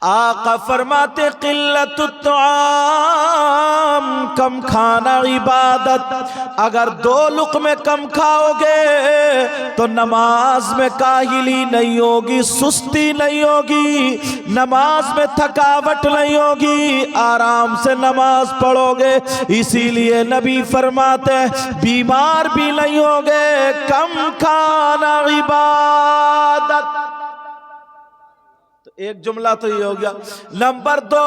आका फरमाते क़िल्लतुत तआम, कम खाना इबादत। अगर 2 लुक़्मे कम खाओगे तो नमाज में काहिली नहीं होगी, सुस्ती नहीं होगी, नमाज में थकावट नहीं होगी, आराम से नमाज पढ़ोगे। इसीलिए नबी फरमाते हैं बीमार भी नहीं होगे, कम खाना इबादत। एक जुमला तो ये हो गया। नंबर 2,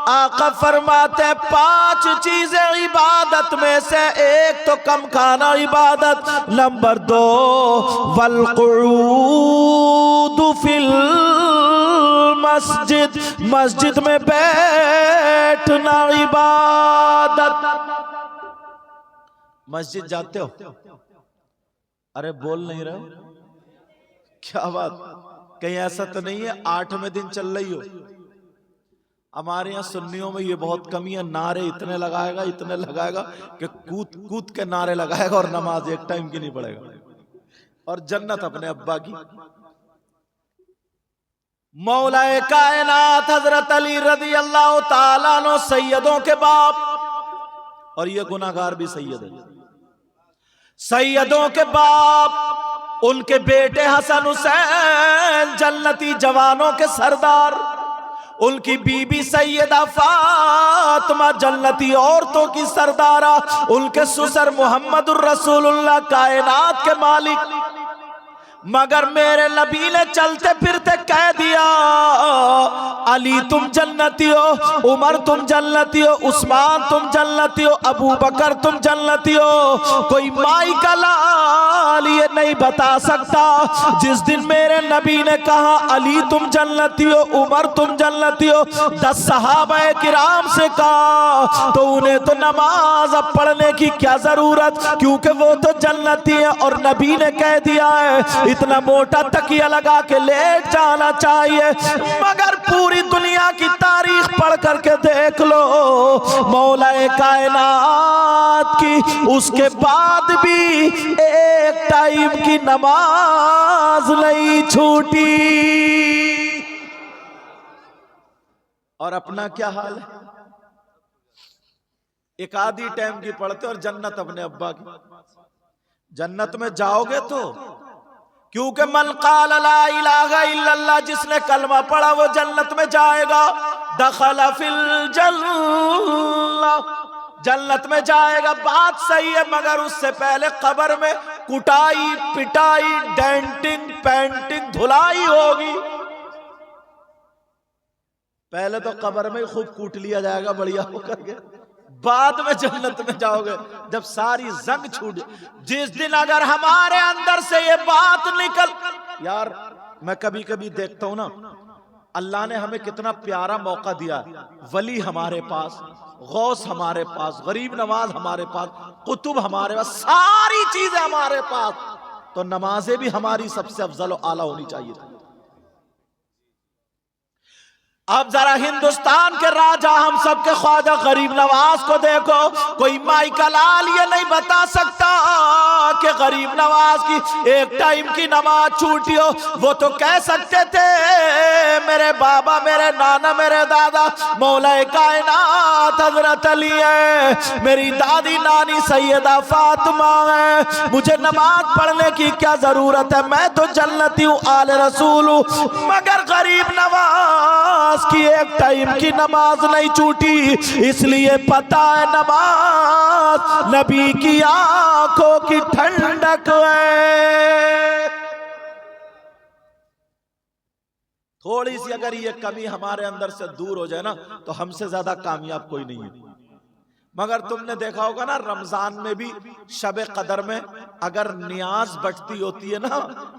आका फरमाते हैं 5 चीजें इबादत में से एक तो कम खाना इबादत। नंबर 2, वल्क़ुऊदु फिल मस्जिद, मस्जिद में बैठना इबादत। मस्जिद जाते हो? अरे बोल नहीं रहे हो, क्या बात? कहीं ऐसा तो नहीं है 8वें दिन चल रही हो? हमारे यहाँ सुन्नियों में ये बहुत कमी है, नारे इतने लगाएगा कि कूद कूद के नारे लगाएगा और नमाज एक टाइम की नहीं पड़ेगा, और जन्नत अपने अब्बा की। मौलाए कायनात हजरत अली रज़ी अल्लाह ताला अन्हु सैयदों के बाप, और ये गुनाहगार भी सैयद है, सैयदों के बाप, उनके बेटे हसन हुसैन जन्नती जवानों के सरदार, उनकी बीबी सैयदा फातिमा जन्नती औरतों की सरदारा, उनके ससुर मोहम्मदुर रसूलुल्लाह कायनात के मालिक। मगर मेरे नबी ने चलते फिरते कह दिया अली तुम जन्नती हो, उमर तुम जन्नती हो, उस्मान तुम जन्नती हो, अबू बकर तुम जन्नती हो। कोई माई का लाल ये नहीं बता सकता। जिस दिन मेरे नबी ने कहा अली तुम जन्नती हो, उमर तुम जन्नती हो, 10 सहाबाए किराम से कहा तो उन्हें तो नमाज अब पढ़ने की क्या जरूरत, क्योंकि वो तो जन्नती है। और नबी ने कह दिया है इतना मोटा तकिया लगा के लेट जाना चाहिए। मगर पूरी दुनिया की तारीख पढ़ करके देख लो, मौलाए कायनात की उसके बाद भी एक टाइम की नमाज नहीं छूटी। और अपना क्या हाल है? एक आधी टाइम की पढ़ते और जन्नत अपने अब्बा की। जन्नत में जाओगे तो, क्योंकि मन क़ाल ला इलाहा इल्लल्लाह, जिसने कलमा पढ़ा वो जन्नत में जाएगा। दखल फिल जन्नह, जन्नत में जाएगा। बात सही है, मगर उससे पहले कब्र में कुटाई पिटाई डेंटिंग पेंटिंग धुलाई होगी। पहले तो कब्र में खूब कूट लिया जाएगा बढ़िया होकर के, बाद में जन्नत में जाओगे जब सारी जंग छूट। जिस दिन अगर हमारे अंदर से ये बात निकल, यार मैं कभी कभी देखता हूं ना, अल्लाह ने हमें कितना प्यारा मौका दिया। वली हमारे पास, गौस हमारे पास, गरीब नवाज हमारे पास, कुतुब हमारे पास, सारी चीजें हमारे पास, तो नमाजें भी हमारी सबसे अफजल और आला होनी चाहिए थी। अब जरा हिंदुस्तान के राजा हम सबके ख्वाजा गरीब नवाज को देखो। कोई माई का लाल ये नहीं बता सकता कि गरीब नवाज की एक टाइम की नमाज छूटी हो। वो तो कह सकते थे मेरे बाबा, मेरे नाना, मेरे दादा मौलाए कायनात हजरत अली है, मेरी दादी नानी सैयदा फातिमा है, मुझे नमाज पढ़ने की क्या जरूरत है, मैं तो जन्नती हूँ, आले रसूल हूँ। मगर गरीब नवाज की एक टाइम की नमाज नहीं छूटी, इसलिए पता है नमाज नबी की आंखों की ठंडक है। थोड़ी सी अगर ये कमी हमारे अंदर से दूर हो जाए ना, तो हमसे ज्यादा कामयाब कोई नहीं है। मगर तुमने देखा होगा ना, रमजान में भी शब कदर में अगर नियाज बटती होती है ना,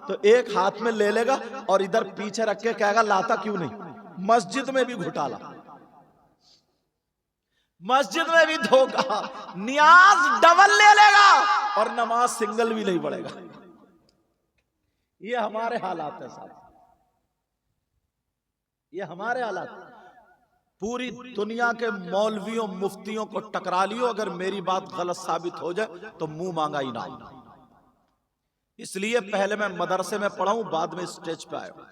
तो एक हाथ में ले लेगा और इधर पीछे रख के कहेगा लाता क्यों नहीं। मस्जिद में भी घोटाला, मस्जिद में भी धोखा, नियाज डबल ले लेगा और नमाज सिंगल भी नहीं पड़ेगा। ये हमारे हालात है साहब, ये हमारे हालात। पूरी दुनिया के मौलवियों मुफ्तियों को टकरा लियो, अगर मेरी बात गलत साबित हो जाए तो मुंह मांगा इनाम। इसलिए पहले मैं मदरसे में पढ़ा हूं, बाद में स्टेज पे आया।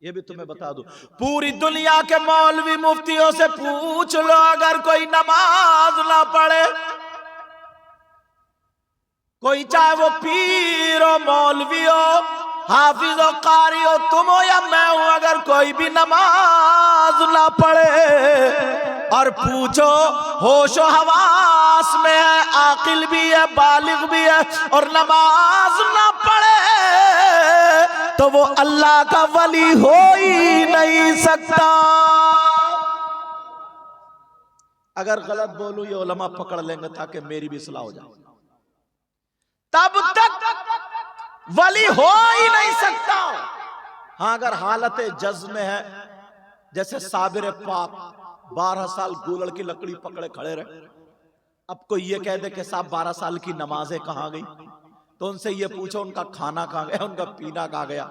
ये भी तुम्हें बता दूं, पूरी दुनिया के मौलवी मुफ्तियों से पूछ लो, अगर कोई नमाज ना पढ़े, कोई चाहे वो पीर हो, मौलवी हो, हाफिज हो, कारी हो, तुम हो या मैं हूं, अगर कोई भी नमाज ना पढ़े और पूछो होशो हवास में है, आकिल भी है, बालिग भी है, और नमाज ना पढ़े तो वो अल्लाह का वली हो ही नहीं सकता। अगर गलत बोलूं ये उलमा पकड़ लेंगे ताकि मेरी भी इस्लाह हो जाए। तब तक वली हो ही नहीं सकता। हां, अगर हालत जज्म में है, जैसे साबिर पाक 12 साल गूलड़ की लकड़ी पकड़े खड़े रहे, अब कोई ये कह दे कि साहब 12 साल की नमाजें कहां गई, तो उनसे ये पूछो उनका खाना कहां गया, उनका पीना कहां गया।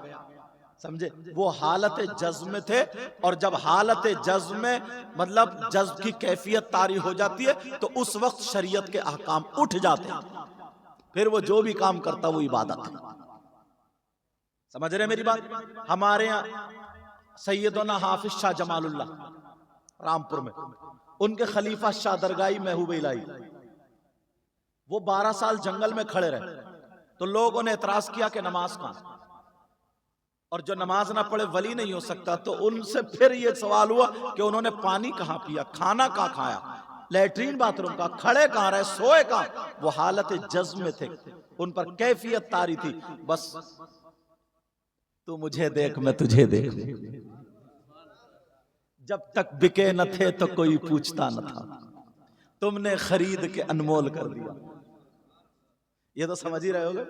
समझे? वो हालत जज्म में थे, और जब हालत जज्म में मतलब जज्म की कैफियत तारी हो जाती है तो उस वक्त शरीयत के अहकाम उठ जाते हैं, फिर वो जो भी काम करता वो इबादत है। समझ रहे मेरी बात? हमारे यहाँ सैयदना हाफिज शाह जमालुल्लाह रामपुर में, उनके खलीफा शाह दरगाही महबूब इलाही, वो 12 साल जंगल में खड़े रहे, तो लोगों ने एतराज किया कि नमाज कहां, और जो नमाज ना पढ़े वली नहीं हो सकता। तो उनसे फिर ये सवाल हुआ कि उन्होंने पानी कहां पिया, खाना कहां खाया, लैट्रीन बाथरूम का, खड़े कहां रहे, सोए कहां। वो हालत जज्म में थे, उन पर कैफियत तारी थी, बस तू मुझे देख मैं तुझे देख। जब तक बिके न थे तो कोई पूछता न था, तुमने खरीद के अनमोल कर दिया। ये तो समझ ही रहे होगे।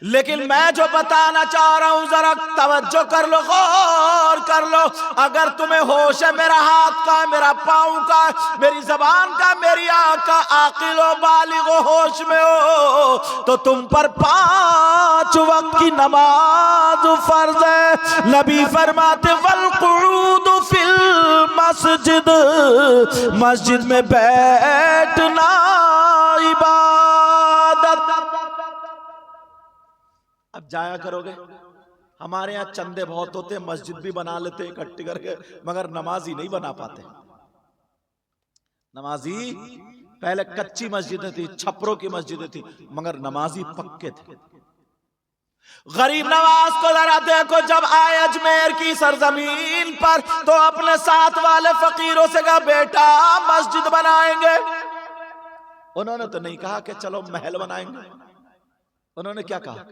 लेकिन मैं जो बताना चाह रहा हूं जरा तवज्जो कर लो, गौर कर लो। अगर तुम्हें होश है मेरा हाथ का, मेरा पांव का, मेरी जबान का, मेरी आंख का, आकिल हो, बालिग हो, होश में हो, तो तुम पर 5 वक्त की नमाज फर्ज है। नबी फरमाते वल कुऊद फिल मस्जिद, मस्जिद में बैठना इबादत। अब जाया करोगे, हमारे यहाँ चंदे बहुत होते, मस्जिद भी बना लेते इकट्ठी करके, मगर नमाजी नहीं बना पाते। नमाजी पहले कच्ची मस्जिदें थी, छपरों की मस्जिदें थी, मगर नमाजी पक्के थे। गरीब नवाज को जरा देखो, जब आए अजमेर की सरजमीन पर तो अपने साथ वाले फकीरों से कहा बेटा मस्जिद बनाएंगे। उन्होंने तो नहीं कहा कि चलो महल बनाएंगे, उन्होंने क्या कहा,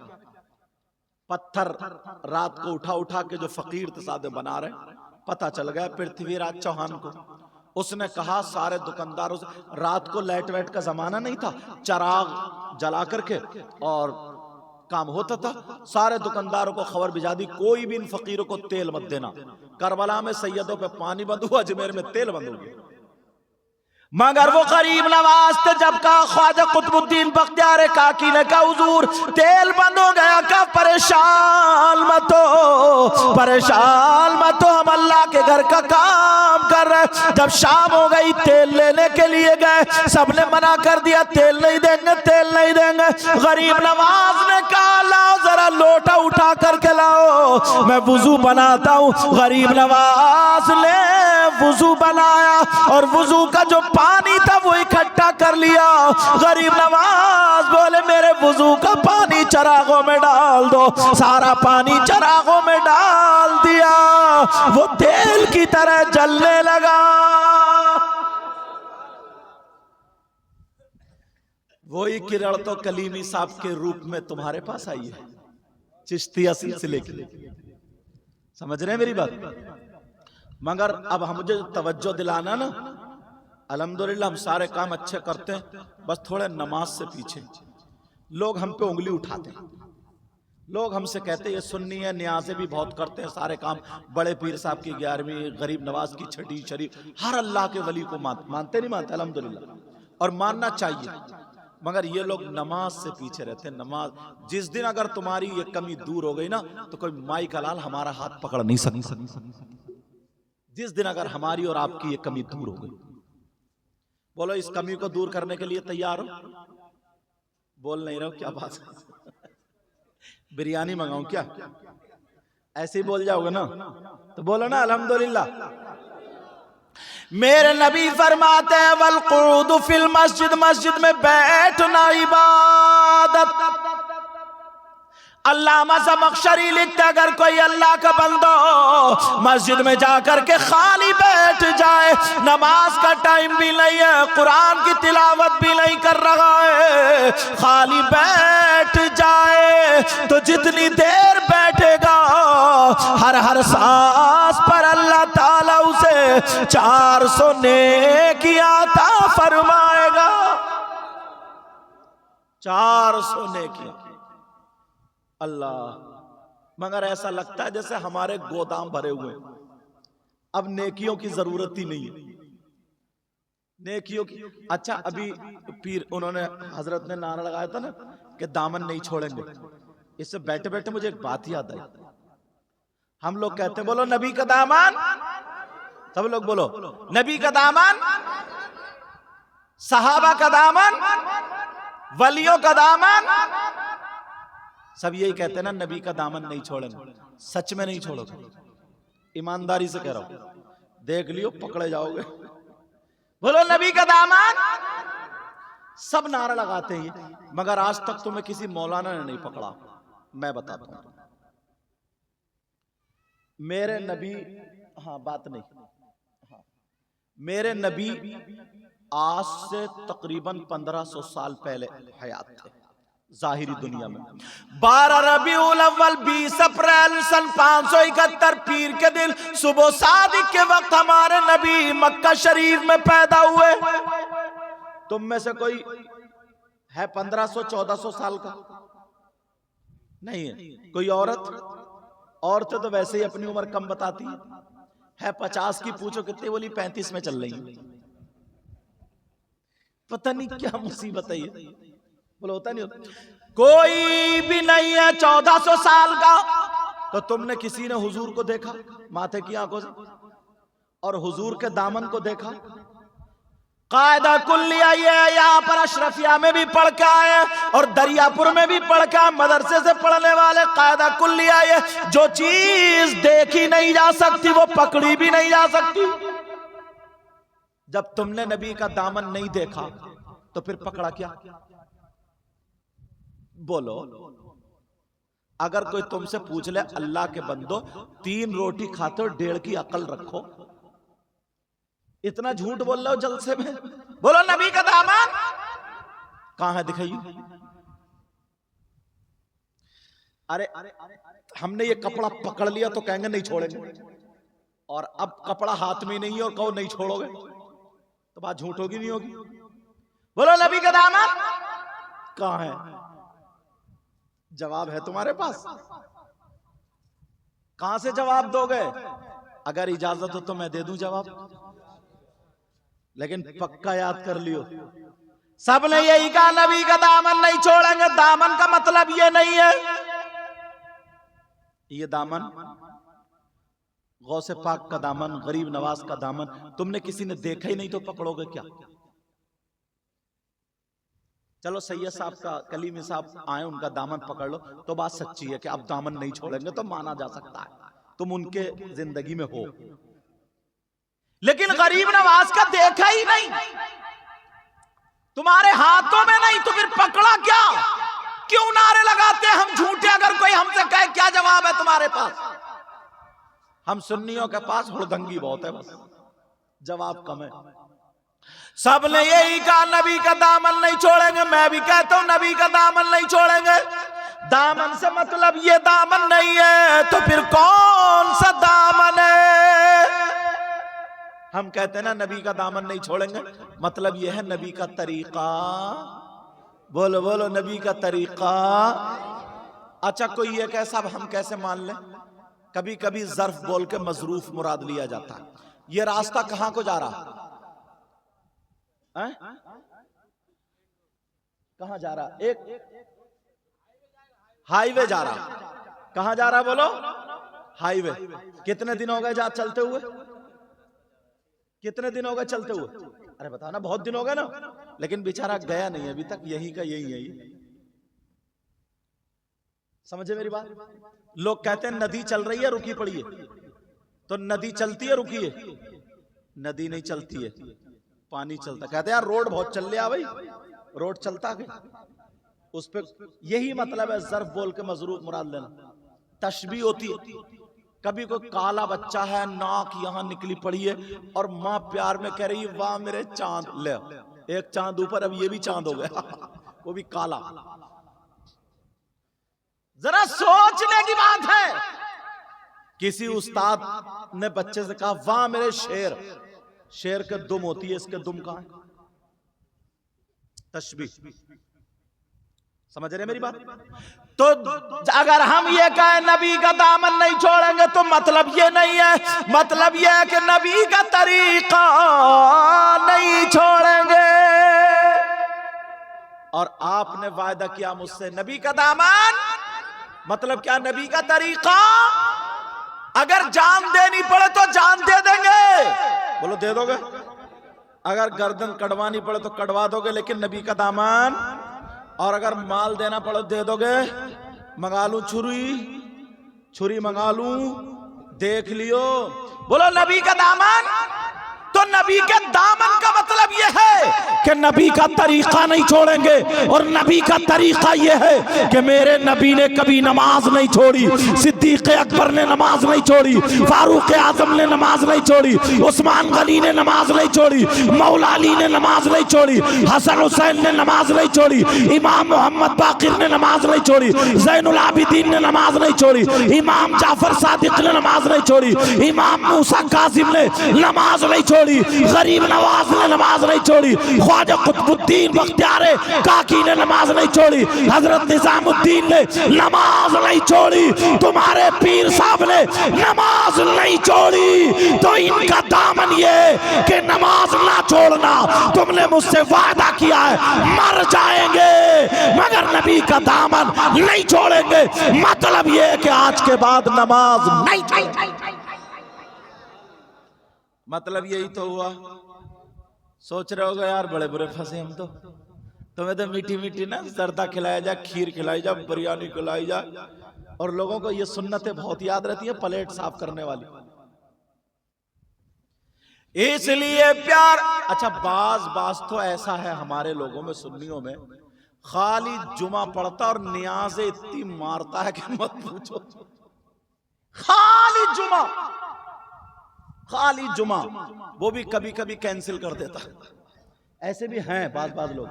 पत्थर रात को उठा उठा के जो फकीर तसादे बना रहे, पता चल गया पृथ्वीराज चौहान को। उसने कहा सारे दुकानदारों से, रात को लाइट वाइट का जमाना नहीं था, चराग जला करके और काम होता था, सारे दुकानदारों को खबर भिजा दी कोई भी इन फकीरों को तेल मत देना। करबला में सैयदों पे पानी बंद हुआ, अजमेर में तेल बंद हो गया। मगर वो गरीब नवाज थे, जब कहा ख्वाजा कुतुबुद्दीन बख्तियार काकी ने कहा हुजूर तेल बंद हो गया, कहा परेशान मत हो, परेशान मत हो, हम अल्लाह के घर का काम कर रहे। जब शाम हो गई तेल लेने के लिए गए, सबने मना कर दिया, तेल नहीं देंगे, तेल नहीं देंगे। गरीब नवाज ने कहा लाओ जरा लोटा उठा करके लाओ, मैं वुजू बनाता हूँ। गरीब नवाज ने वुजू बनाया और वुजू का जो पानी था वो इकट्ठा कर लिया। गरीब नवाज बोले मेरे वुजू का पानी चरागों में डाल दो, सारा पानी चरागों में डाल दिया, वो तेल की तरह जलने लगा। वही किरण तो कलीमी साहब के रूप में तुम्हारे पास आई है, चिश्तिया सिलसिले की। समझ रहे हैं मेरी बात? मगर अब हम मुझे तवज्जो दिलाना ना, अल्हम्दुलिल्लाह हम सारे काम अच्छे करते हैं, बस थोड़े नमाज से पीछे। लोग हम पे उंगली उठाते हैं, लोग हमसे कहते हैं ये सुन्नी है, न्याज़े भी बहुत करते हैं, सारे काम बड़े पीर साहब की 11वीं, गरीब नवाज की 6ठी शरीफ, हर अल्लाह के वली को मानते नहीं मानते अल्हम्दुलिल्लाह, और मानना चाहिए। मगर ये लोग नमाज से पीछे रहते हैं। नमाज जिस दिन अगर तुम्हारी ये कमी दूर हो गई ना, तो कोई माई का लाल हमारा हाथ पकड़ नहीं सकता। जिस दिन अगर हमारी और आपकी ये कमी दूर हो गई, बोलो इस कमी को दूर करने के लिए तैयार हो? बोल नहीं रहो, क्या बात है? बिरयानी मंगाऊं क्या? ऐसे ही बोल जाओगे ना, तो बोलो ना अल्हम्दुलिल्लाह। मेरे नबी फरमाते हैं वल क़ुऊदु फिल मस्जिद, मस्जिद में बैठना इबादत। अल्लामा ज़मख़शरी लिखते अगर कोई अल्लाह का बंदो मस्जिद में जाकर के खाली बैठ जाए, नमाज का टाइम भी नहीं है, कुरान की तिलावत भी नहीं कर रहा है, खाली बैठ जाए, तो जितनी देर बैठेगा हर हर सांस पर अल्लाह ताला उसे 400 नेकियां अता फरमाएगा। 400 नेकियां। अल्लाह, मगर ऐसा लगता है जैसे हमारे गोदाम भरे हुए, अब नेकियों की जरूरत ही नहीं है। नेकियों की, अच्छा अभी पीर उन्होंने हजरत ने नारा लगाया था ना कि दामन नहीं छोड़ेंगे, इससे बैठे बैठे मुझे एक बात याद आई। हम लोग कहते हैं बोलो नबी का दामन, सब लोग बोलो नबी का दामन, सहाबा का दामन, वलियों का दामन, सब यही कहते हैं ना नबी का दामन नहीं छोड़ेंगे। सच में नहीं छोड़ोगे, ईमानदारी से कह रहा हूं, देख लियो पकड़े जाओगे। बोलो नबी का दामन। सब नारा लगाते हैं, मगर आज तक तुम्हें किसी मौलाना ने नहीं पकड़ा। मैं बताता हूं मेरे नबी, हाँ बात नहीं, हाँ मेरे नबी आज से तकरीबन 1500 साल पहले हयात थे जाहिरी दुनिया में। 12 रबीउल अव्वल 20 अप्रैल सन 571 पीर के दिन सुबह सादिक के वक्त हमारे नबी मक्का शरीफ में पैदा हुए। तुम में से कोई है 1500-1400 साल का? नहीं है। कोई औरतें तो वैसे ही अपनी उम्र कम बताती है 50 की, पूछो कितने, बोली 35 में चल रही है। पता नहीं क्या मुसीबत है ये, बोलो होता नहीं होता। कोई भी नहीं है 1400 साल का। तो तुमने किसी ने हुजूर को देखा माथे की आंखों से, और हुजूर के दामन को देखा? कायदा कुल्लिया ये यहाँ पर अशरफिया में भी पढ़ के आए और दरियापुर में भी पढ़ के आए, मदरसे से पढ़ने वाले। कायदा कुल्लिया ये, जो चीज देखी नहीं जा सकती वो पकड़ी भी नहीं जा सकती। जब तुमने नबी का दामन नहीं देखा तो फिर पकड़ा क्या? बोलो, अगर कोई तुमसे पूछ ले अल्लाह के बंदो 3 रोटी खाते हो 1.5 की अकल रखो, इतना झूठ बोल रहे हो जलसे में? बोलो नबी का दामन कहां है, दिखाइए। अरे हमने ये कपड़ा पकड़ लिया तो कहेंगे नहीं छोड़ेंगे, और अब कपड़ा हाथ में नहीं है और कहो नहीं छोड़ोगे, तो बात झूठ होगी नहीं होगी? बोलो नबी का दामन कहां है? जवाब है तुम्हारे पास? कहां से जवाब दोगे? अगर इजाजत हो तो मैं दे दूं जवाब, लेकिन पक्का याद कर लियो, सबने यही कहा नबी का दामन नहीं छोड़ेंगे। दामन का मतलब ये नहीं है, ये दामन गौसे पाक का दामन, गरीब नवाज का दामन तुमने किसी ने देखा ही नहीं तो पकड़ोगे क्या? चलो सैयद साहब का, कलीमी साहब आए, उनका दामन पकड़ लो तो बात सच्ची है कि आप दामन नहीं छोड़ेंगे तो माना जा सकता है, तुम उनके जिंदगी में हो। लेकिन गरीब नवाज का देखा ही नहीं, तुम्हारे हाथों में नहीं, तो फिर पकड़ा क्या? क्यों नारे लगाते हैं हम झूठे? अगर कोई हमसे कहे क्या जवाब है तुम्हारे पास? हम सुन्नियों के पास हुड़दंगी बहुत है, बस जवाब कम है। सबने यही कहा नबी का दामन नहीं छोड़ेंगे। मैं भी कहता हूं नबी का दामन नहीं छोड़ेंगे। दामन से मतलब ये दामन नहीं है तो फिर कौन सा दामन है? हम कहते हैं ना नबी का दामन नहीं छोड़ेंगे, मतलब यह है नबी का तरीका। बोलो बोलो नबी का तरीका। अच्छा कोई ये कहे साहब हम कैसे मान लें? कभी कभी ज़र्फ बोल के मजरूफ मुराद लिया जाता है। ये रास्ता कहां को जा रहा है? कहां जा रहा? एक हाईवे जा रहा। कहां जा रहा बोलो? हाईवे। कितने दिन हो गए जा चलते हुए? कितने दिन हो गए चलते हुए? अरे बताओ ना, बहुत दिन हो गए ना। लेकिन बेचारा गया नहीं अभी तक, यही का यही है। समझे मेरी बात? लोग कहते हैं नदी चल रही है रुकी पड़ी है, तो नदी चलती है रुकी है? नदी नहीं चलती है, पानी चलता। कहते हैं यार रोड बहुत चल रहा भाई, रोड चलता है उस पे। यही मतलब है ज़र्फ बोल के मजरूफ मुराद लेना। तशबीह होती है, कभी कोई काला बच्चा है, नाक यहां निकली पड़ी है, और माँ प्यार में कह रही है वाह मेरे चांद, ले एक चांद ऊपर, अब ये भी चांद हो गया वो भी काला। जरा सोचने की बात है। किसी उस्ताद ने बच्चे से कहा वाह मेरे शेर, शेर के दुम होती है, इसके दुम कहां है? तशबीह, समझ रहे मेरी बात? तो अगर हम ये कहें नबी का दामन नहीं छोड़ेंगे तो मतलब ये नहीं है, मतलब ये है कि नबी का तरीका नहीं छोड़ेंगे। और आपने वायदा किया मुझसे नबी का दामन, मतलब क्या? नबी का तरीका। अगर जान देनी पड़े तो जान दे देंगे, बोलो दे दोगे? अगर गर्दन कटवानी पड़े तो कटवा दोगे, लेकिन नबी का दामन। और अगर माल देना पड़े दे दोगे? मंगा लूं छुरी, छुरी मंगा लूं, देख लियो, बोलो नबी का दामन। तो नबी के दामन का मतलब यह है कि नबी का तरीका नहीं छोड़ेंगे। और नबी का तरीका यह है कि मेरे नबी ने कभी नमाज नहीं छोड़ी, सिद्दीक अकबर ने नमाज नहीं छोड़ी, फारूक आजम ने नमाज नहीं छोड़ी, उस्मान गनी ने नमाज नहीं छोड़ी, मौला अली ने नमाज नहीं छोड़ी, हसन हुसैन ने नमाज नहीं छोड़ी, इमाम मोहम्मद बाकिर ने नमाज नहीं छोड़ी, ज़ैनुल आबिदीन ने नमाज नहीं छोड़ी, इमाम जाफर सादिक ने नमाज नहीं छोड़ी, इमाम मूसा कासिम ने नमाज नहीं छोड़ी, गरीब नवाज ने नमाज नहीं छोड़ी, ख्वाजा कुतुबुद्दीन बख्तियार काकी ने नमाज नहीं छोड़ी, हजरत निजामुद्दीन ने नमाज नहीं छोड़ी, तुम्हारे पीर साहब ने नमाज नहीं छोड़ी। तो इनका दामन ये कि नमाज ना छोड़ना। तुमने मुझसे वादा किया है मर जाएंगे मगर नबी का दामन नहीं छोड़ेंगे, मतलब ये कि आज के बाद नमाज नहीं छोड़ेंगे। मतलब यही तो हुआ। सोच रहे होगे यार बड़े बुरे फंसे हम तो, तुम्हें तो मीठी मीठी ना जर्दा खिलाया जाए, खीर खिलाई जाए, बिरयानी खिलाई जाए, और लोगों को ये सुन्नतें बहुत याद रहती है, प्लेट साफ करने वाली, इसलिए प्यार। अच्छा बाज तो ऐसा है हमारे लोगों में, सुन्नियों में, खाली जुमा पढ़ता और नियाज़े इतनी मारता है कि मत पूछो। खाली जुमा, वो भी कभी कभी कैंसिल कर देता। ऐसे भी हैं बाज लोग।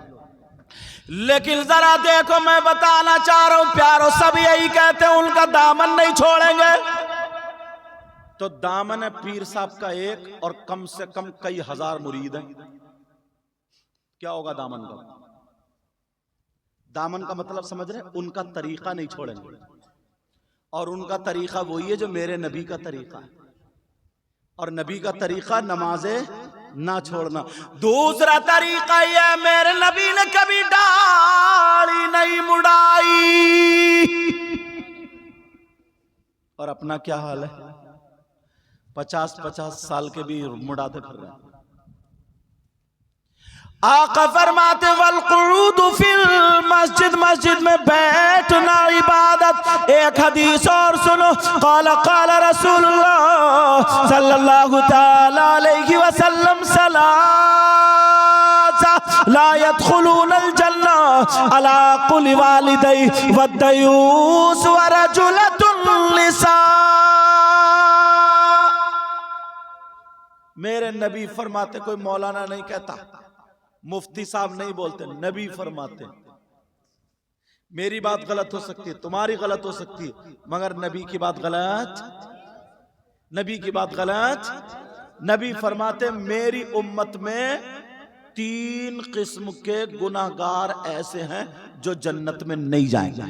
लेकिन जरा देखो, मैं बताना चाह रहा हूं प्यारो, सब यही कहते हैं उनका दामन नहीं छोड़ेंगे। तो दामन है पीर साहब का एक, और कम से कम कई हजार मुरीद हैं। क्या होगा दामन का? दामन का मतलब समझ रहे? उनका तरीका नहीं छोड़ेंगे, और उनका तरीका वही है जो मेरे नबी का तरीका है। और नबी का तरीका नमाजे ना छोड़ना। दूसरा तरीका यह, मेरे नबी ने कभी दाढ़ी नहीं मुड़ाई। और अपना क्या हाल है, 50-50 साल के भी मुड़ाते फिर रहे हैं। आका फरमाते वल कुऊद फिल मस्जिद, मस्जिद में बैठना इबादत। एक हदीस और सुनो, क़ाल क़ाल रसूलुल्लाह सल्लल्लाहु तआला अलैहि वसल्लम सलासा ला यदखुलूनल जन्ना अला कुल्ली वालिदै वद्दयूस व रजुलतुन निसा। मेरे नबी फरमाते, कोई मौलाना नहीं कहता, मुफ्ती साहब नहीं बोलते, नबी फरमाते। मेरी बात गलत हो सकती है, तुम्हारी गलत हो सकती है, मगर नबी की बात गलत, नबी की बात गलत। नबी फरमाते मेरी उम्मत में 3 किस्म के गुनाहगार ऐसे हैं जो जन्नत में नहीं जाएंगे।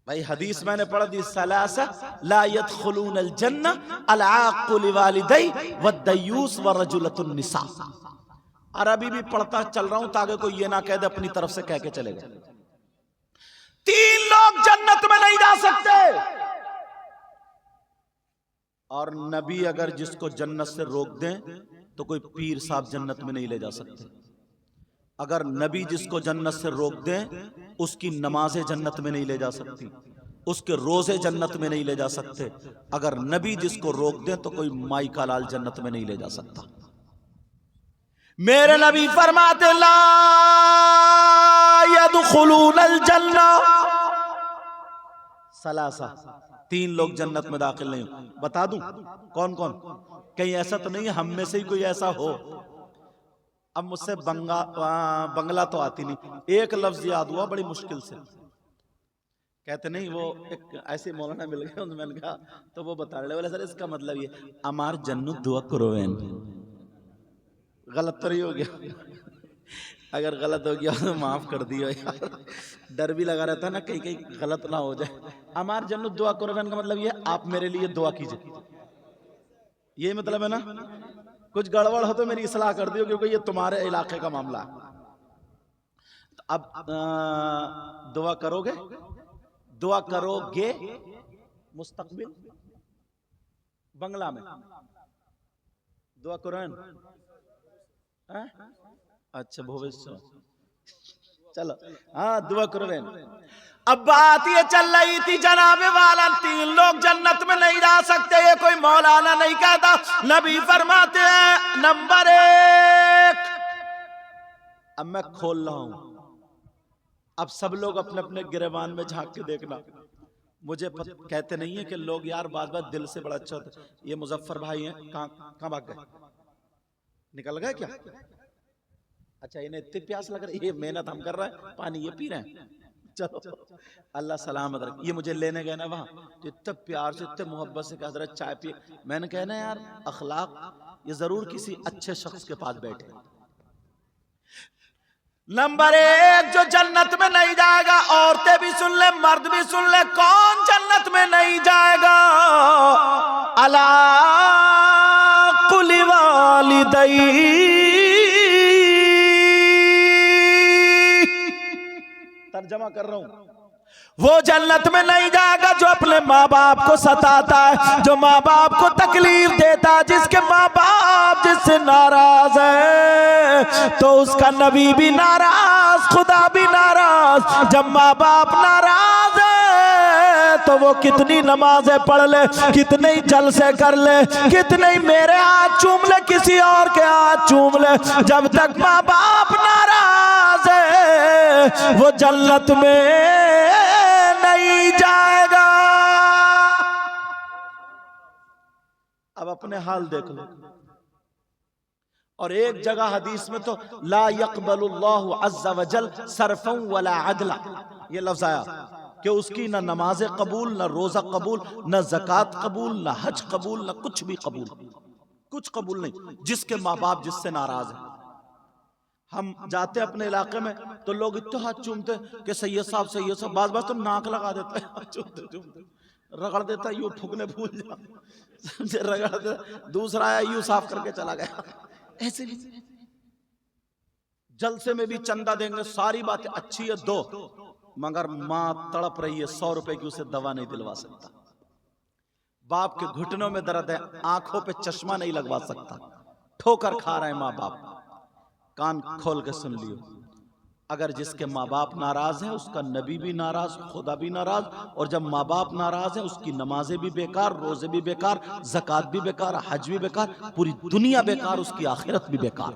भाई हदीस मैंने पढ़ दी, सलासा ला यदखुलूनल जन्ना अल-आक़ु लिवालिदै वद्दयूस व रजुलतुन निसा। अरबी भी पढ़ता चल रहा हूं ताकि कोई ये ना कह दे अपनी तरफ से कह के चलेगा। 3 लोग जन्नत में नहीं जा सकते, और नबी अगर जिसको जन्नत से रोक दें तो कोई पीर साहब जन्नत में नहीं ले जा सकते। अगर नबी जिसको जन्नत से रोक दें, उसकी नमाजें जन्नत में नहीं ले जा सकती, उसके रोजे जन्नत में नहीं ले जा सकते। अगर नबी जिसको रोक दें तो कोई माई का लाल जन्नत में नहीं ले जा सकता। मेरे नबी फरमाते ला यदखुलूनल जन्ना सलासा, 3 लोग जन्नत में दाखिल नहीं हो। बता दूं कौन कौन? कहीं ऐसा तो नहीं हम में से ही कोई ऐसा हो? अब मुझसे बंगला तो आती नहीं, एक लफ्ज याद हुआ बड़ी मुश्किल से। कहते नहीं, वो एक ऐसे मौलाना मिल गए, मैंने कहा तो वो बता रहे, बोले सर इसका मतलब ये अमार जन्नत दुआ करो। गलत तो नहीं हो गया? अगर गलत हो गया तो माफ कर दियो यार, डर भी लगा रहता है ना कहीं कहीं गलत ना हो जाए। अमार जन्नत दुआ करो का मतलब ये आप मेरे लिए दुआ कीजिए, ये मतलब है ना। कुछ गड़बड़ हो तो मेरी इस्लाह कर दियो, क्योंकि ये तुम्हारे इलाके का मामला है। तो अब दुआ करोगे, दुआ करोगे मुस्तकबिल बंगला में दुआ कुरान। अच्छा भविष्य, चलो हाँ दुआ कुरान। अब बात ये चल रही थी जनाबे वाला 3 लोग जन्नत में नहीं जा सकते, ये कोई मौलाना नहीं कहता, नबी फरमाते हैं नंबर 1। अब मैं खोल रहा हूं, अब सब लोग अपने अपने गिरेबान में झांक के देखना। मुझे कहते नहीं है कि लोग यार बात बात दिल से बड़ा अच्छा होता। ये मुजफ्फर भाई हैं, कहां भाग गए? निकल गए क्या? अच्छा इन्हें इतनी प्यास लग रही है, ये मेहनत हम कर रहे हैं, पानी ये पी रहे हैं। चलो अल्लाह सलामत रखे। ये मुझे लेने गए ना वहां, तो इतने प्यार से इतने मोहब्बत से हजरत चाय पिए। मैंने कहना यार अखलाक ये जरूर किसी अच्छे शख्स के पास बैठे। नंबर 1 जो जन्नत में नहीं जाएगा, औरतें भी सुन ले मर्द भी सुन ले, कौन जन्नत में नहीं जाएगा? अला कुली वालिदैहि, तर्जमा कर रहा हूं, वो जन्नत में नहीं जाएगा जो अपने माँ बाप को सताता है, जो माँ बाप को तकलीफ देता है, जिसके माँ बाप जिससे नाराज है तो उसका नबी भी नाराज, खुदा भी नाराज। जब माँ बाप नाराज है तो वो कितनी नमाजें पढ़ ले, कितने जलसे कर ले, कितने मेरे हाथ चूम ले, किसी और के हाथ चूम ले, जब तक माँ बाप नाराज है वो जन्नत में नहीं जाएगा। अब अपने हाल देख लो। और एक जगह हदीस में तो ला यक़बलुल्लाहु अज़्ज़ा वजल सरफ़न वला अदला, ये लफ्ज़ आया कि उसकी ना नमाज़ें कबूल, ना रोज़ा कबूल, ना ज़कात कबूल, ना हज कबूल, ना कुछ भी कबूल, कुछ कबूल नहीं, जिसके माँ बाप जिससे नाराज है। हम जाते अपने इलाके में तो लोग इतना हाथ चूमते कि सैयद साहब सैयद साहब, बाज बाज तो नाक लगा देता है, चूमते चूमते रगड़ देता, यूं ठुकने भूल जा, रगड़ देता, दूसरा आया यूं साफ करके चला गया। ऐसे जलसे में भी चंदा देंगे, सारी बातें अच्छी है दो, मगर माँ तड़प रही है, 100 रुपए की उसे दवा नहीं दिलवा सकता, बाप के घुटनों में दर्द है, आंखों पे चश्मा नहीं लगवा सकता, ठोकर खा रहे हैं माँ बाप। कान खोल के सुन लियो, अगर जिसके माँ बाप नाराज है उसका नबी भी नाराज, खुदा भी नाराज, और जब माँ बाप नाराज है उसकी नमाजें भी बेकार, रोजे भी बेकार, ज़कात भी बेकार, हज भी बेकार, पूरी दुनिया बेकार, उसकी आखिरत भी बेकार।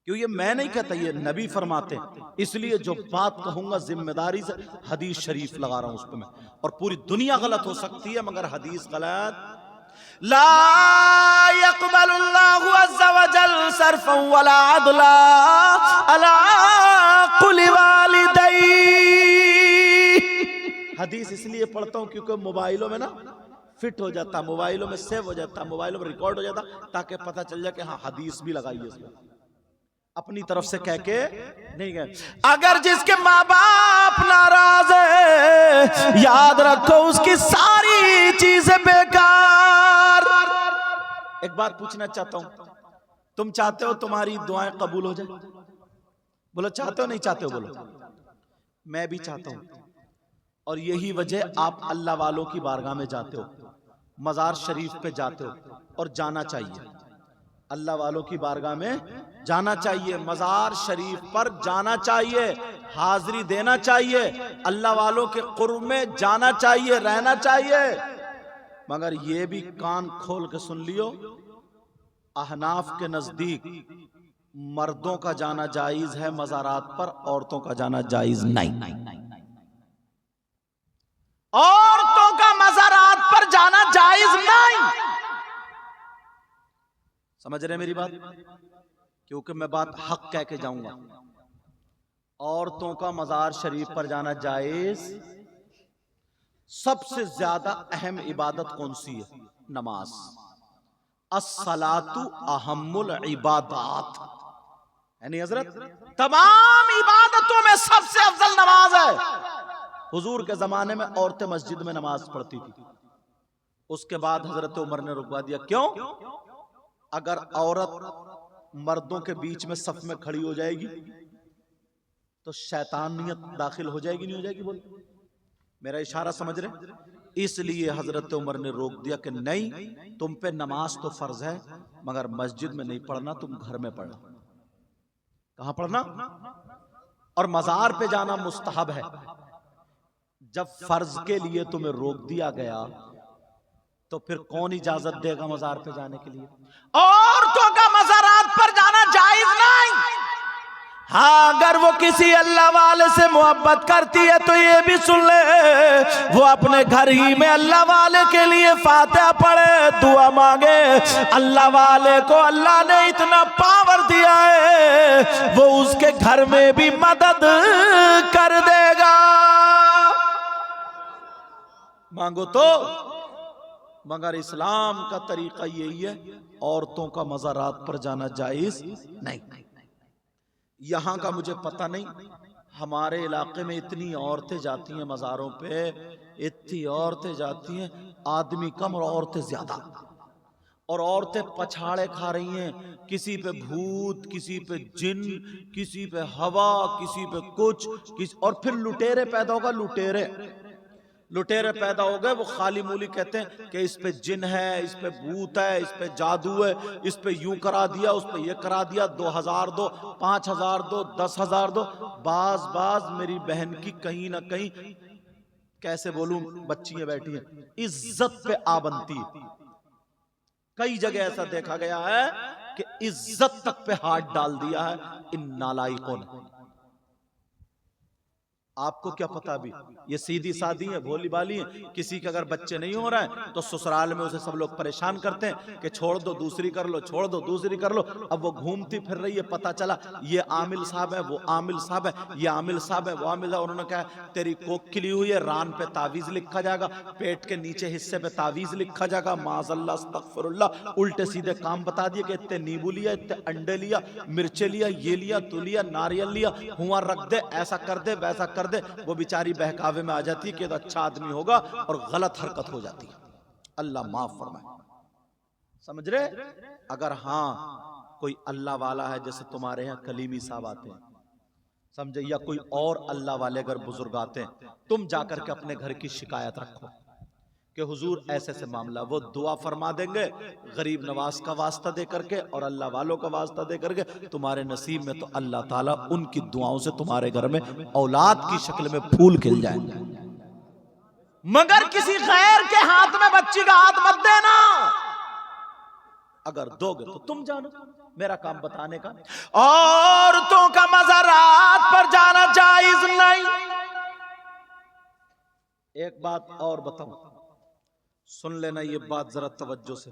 क्यों? ये मैं नहीं कहता, ये नबी फरमाते, इसलिए जो बात कहूंगा जिम्मेदारी से हदीस शरीफ लगा रहा हूं उस पर मैं, और पूरी दुनिया गलत हो सकती है मगर हदीस गलत। ला यक़बलुल्लाहु अज़्ज़ा वजल सरफ़न वला अदला अला कुली वालिदैहि। हदीस इसलिए पढ़ता हूं क्योंकि मोबाइलों में ना फिट हो जाता, मोबाइलों में सेव हो जाता, मोबाइलों में रिकॉर्ड हो जाता, ताकि पता चल जाए कि हाँ हदीस भी लगाई है इसमें, अपनी तरफ से कह के नहीं गए। अगर जिसके माँ बाप नाराज है, याद रखो उसकी सारी चीजें बेकार। एक बात पूछना चाहता हूं, तुम चाहते हो तुम्हारी दुआएं कबूल हो जाए? बोलो चाहते हो, नहीं चाहते हो? बोलो। मैं भी चाहता हूं, और यही वजह आप अल्लाह वालों की बारगाह में जाते हो, मजार शरीफ पे जाते हो, और जाना चाहिए। अल्लाह वालों की बारगाह में जाना चाहिए, मजार शरीफ पर जाना चाहिए, हाजिरी देना चाहिए, अल्लाह वालों के कुर्ब में जाना चाहिए, रहना चाहिए। मगर ये भी कान खोल के सुन लियो, अहनाफ के नजदीक मर्दों का जाना जायज है मज़ारात पर, औरतों का जाना जायज नहीं। औरतों का मज़ारात पर जाना जायज नहीं। समझ रहे मेरी बात? क्योंकि मैं बात हक कह के जाऊंगा। औरतों का मज़ार शरीफ पर जाना जायज। सबसे ज्यादा अहम इबादत कौन सी है? नमाज। अस्सलातु अहम्मुल इबादात, यानी हजरत तमाम इबादतों में सबसे अफजल नमाज है। हुजूर के जमाने में औरतें मस्जिद में नमाज पढ़ती थी, उसके बाद हजरत उमर ने रुकवा दिया। क्यों? अगर औरत मर्दों के बीच में सफ में खड़ी हो जाएगी तो शैतानियत दाखिल हो जाएगी, नहीं हो जाएगी? बोल, मेरा इशारा समझ रहे? इसलिए हजरत उमर ने रोक दिया कि नहीं, तुम पे नमाज तो फर्ज है मगर मस्जिद में नहीं पढ़ना, तुम घर में पढ़ना। कहां पढ़ना? और मजार पे जाना मुस्तहब है। जब फर्ज के लिए तुम्हें रोक दिया गया तो फिर कौन इजाजत देगा मजार पे जाने के लिए? औरतों का मज़ारात पर जाना जायज नहीं। हाँ, अगर वो किसी अल्लाह वाले से मोहब्बत करती है तो ये भी सुन ले, वो अपने घर ही में अल्लाह वाले के लिए फातिहा पढ़े, दुआ मांगे। अल्लाह वाले को अल्लाह ने इतना पावर दिया है, वो उसके घर में भी मदद कर देगा। मांगो तो। मगर इस्लाम का तरीका यही है, औरतों का मज़ारात पर जाना जायज नहीं। यहां का मुझे पता नहीं, हमारे इलाके में इतनी औरतें जाती हैं मज़ारों पे, इतनी औरतें जाती हैं, आदमी कम और औरतें ज्यादा। और औरतें पछाड़े खा रही हैं, किसी पे भूत, किसी पे जिन, किसी पे हवा, किसी पे कुछ, और फिर लुटेरे पैदा होगा। लुटेरे पैदा हो गए, वो खाली मूली कहते हैं कि इस पे जिन है, इस पे भूत है, इस पे जादू है, इस पे यूं करा दिया, उस पे ये करा दिया, 2000 दो, 5000 दो, 10,000 दो। बाज मेरी बहन की कहीं ना कहीं, कैसे बोलूं, बच्चियां बैठी हैं, इज्जत पे आ बनती है। कई जगह ऐसा देखा गया है कि इज्जत तक पे हाथ डाल दिया है इन नालायकों ने। आपको क्या पता? अभी ये सीधी सादी है, भोली भाली है। किसी के अगर बच्चे नहीं हो रहे हैं तो ससुराल में उसे सब लोग परेशान करते हैं कि छोड़ दो दूसरी कर लो, छोड़ दो दूसरी कर लो। अब वो घूमती फिर रही है, पता चला ये आमिल साहब है, वो आमिल साहब है, ये आमिल साहब है, वो आमिल है। उन्होंने कहा तेरी कोख खिली हुई है, रान पे तावीज लिखा जाएगा, पेट के नीचे हिस्से पे तावीज लिखा जाएगा। माज़अल्लाह, अस्तगफिरुल्लाह, उल्टे सीधे काम बता दिए कि इतने नींबू लिया, इतने अंडे लिया, मिर्चे लिया, ये लिया, तू लिया, नारियल लिया, हुआ रख दे, ऐसा कर दे, वैसा कर दे। वो बेचारी बहकावे में आ जाती है कि तो अच्छा आदमी होगा और गलत हरकत हो जाती है। अल्लाह माफ फरमाए। समझ रहे? अगर हाँ कोई अल्लाह वाला है, जैसे तुम्हारे यहाँ कलीमी साहब आते हैं, समझे, या कोई और अल्लाह वाले अगर बुजुर्ग आते हैं, तुम जाकर के अपने घर की शिकायत रखो कि हुजूर ऐसे ऐसे मामला, वो दुआ फरमा देंगे गरीब नवाज का वास्ता दे करके और अल्लाह वालों का वास्ता दे करके। तुम्हारे नसीब में तो अल्लाह ताला उनकी दुआओं से तुम्हारे घर में औलाद की शक्ल में फूल खिल जाएंगे। मगर किसी गैर के हाथ में बच्ची का हाथ मत देना। अगर दोगे तो तुम जानो, मेरा काम बताने का। औरतों का मज़ारात पर जाना जायज नहीं। एक बात और बताऊं, सुन लेना ये बात जरा तवज्जो से।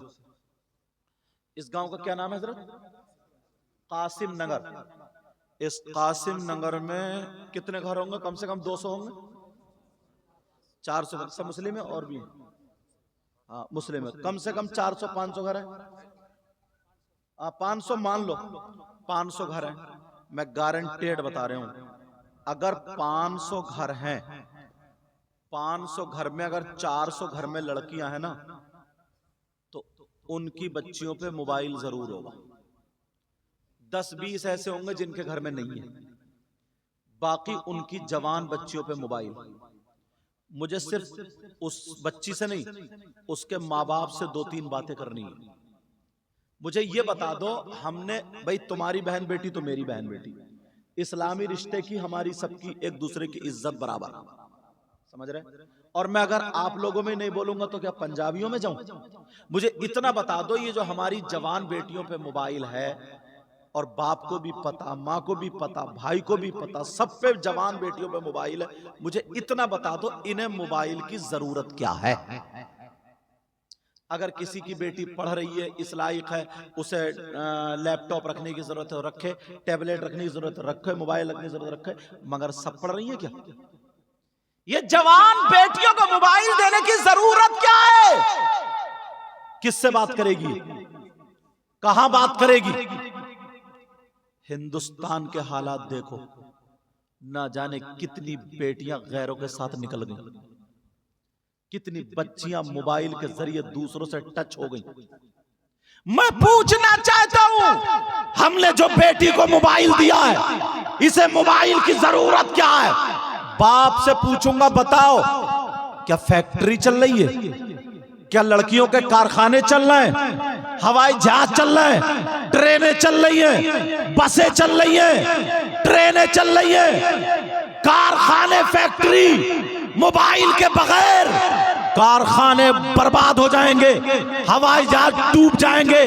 इस गांव का क्या नाम है हजरत? कासिम नगर। इस कासिम नगर में कितने घर होंगे? कम से कम 200 होंगे, 400। सब मुस्लिम है और भी है? हाँ मुस्लिम है। कम से कम 400-500 घर है। 500 मान लो, 500 घर है। मैं गारंटेड बता रहा हूं, अगर 500 घर हैं, 500 घर में अगर 400 घर में लड़कियां हैं ना, तो उनकी बच्चियों पे मोबाइल जरूर होगा। 10-20 ऐसे होंगे जिनके घर में नहीं है, बाकी उनकी जवान बच्चियों पे मोबाइल। मुझे सिर्फ उस बच्ची से नहीं, उसके माँ बाप से 2-3 बातें करनी है। मुझे ये बता दो, हमने भाई तुम्हारी बहन बेटी तो मेरी बहन बेटी, इस्लामी रिश्ते की हमारी सबकी एक दूसरे की इज्जत बराबर, समझ रहे? और मैं अगर आप लोगों में नहीं बोलूंगा तो क्या पंजाबियों में जाऊं? मुझे इतना बता दो, ये जो हमारी जवान बेटियों पे मोबाइल है, और बाप को भी पता, माँ को भी पता, भाई को भी पता, सब पे जवान बेटियों पे मोबाइल है, मुझे इतना बता दो इन्हें मोबाइल की जरूरत क्या है? अगर किसी की बेटी पढ़ रही है, इस लायक है, उसे लैपटॉप रखने की जरूरत है रखे, टैबलेट रखने की जरूरत रखे, मोबाइल रखने की जरूरत रखे, मगर सब पढ़ रही है क्या? ये जवान बेटियों को मोबाइल देने की जरूरत क्या है? किससे बात करेगी? कहां बात करेगी? हिंदुस्तान के हालात देखो, ना जाने कितनी बेटियां गैरों के साथ निकल गई, कितनी बच्चियां मोबाइल के जरिए दूसरों से टच हो गई। मैं पूछना चाहता हूं, हमने जो बेटी को मोबाइल दिया है, इसे मोबाइल की जरूरत क्या है? बाप से पूछूंगा, बताओ क्या फैक्ट्री चल रही है? क्या लड़कियों के कारखाने चल रहे हैं? हवाई जहाज चल रहे हैं? ट्रेनें चल रही हैं? बसें चल रही हैं? ट्रेनें चल रही हैं? कारखाने, फैक्ट्री, मोबाइल के बगैर कारखाने बर्बाद हो जाएंगे, हवाई जहाज डूब जाएंगे,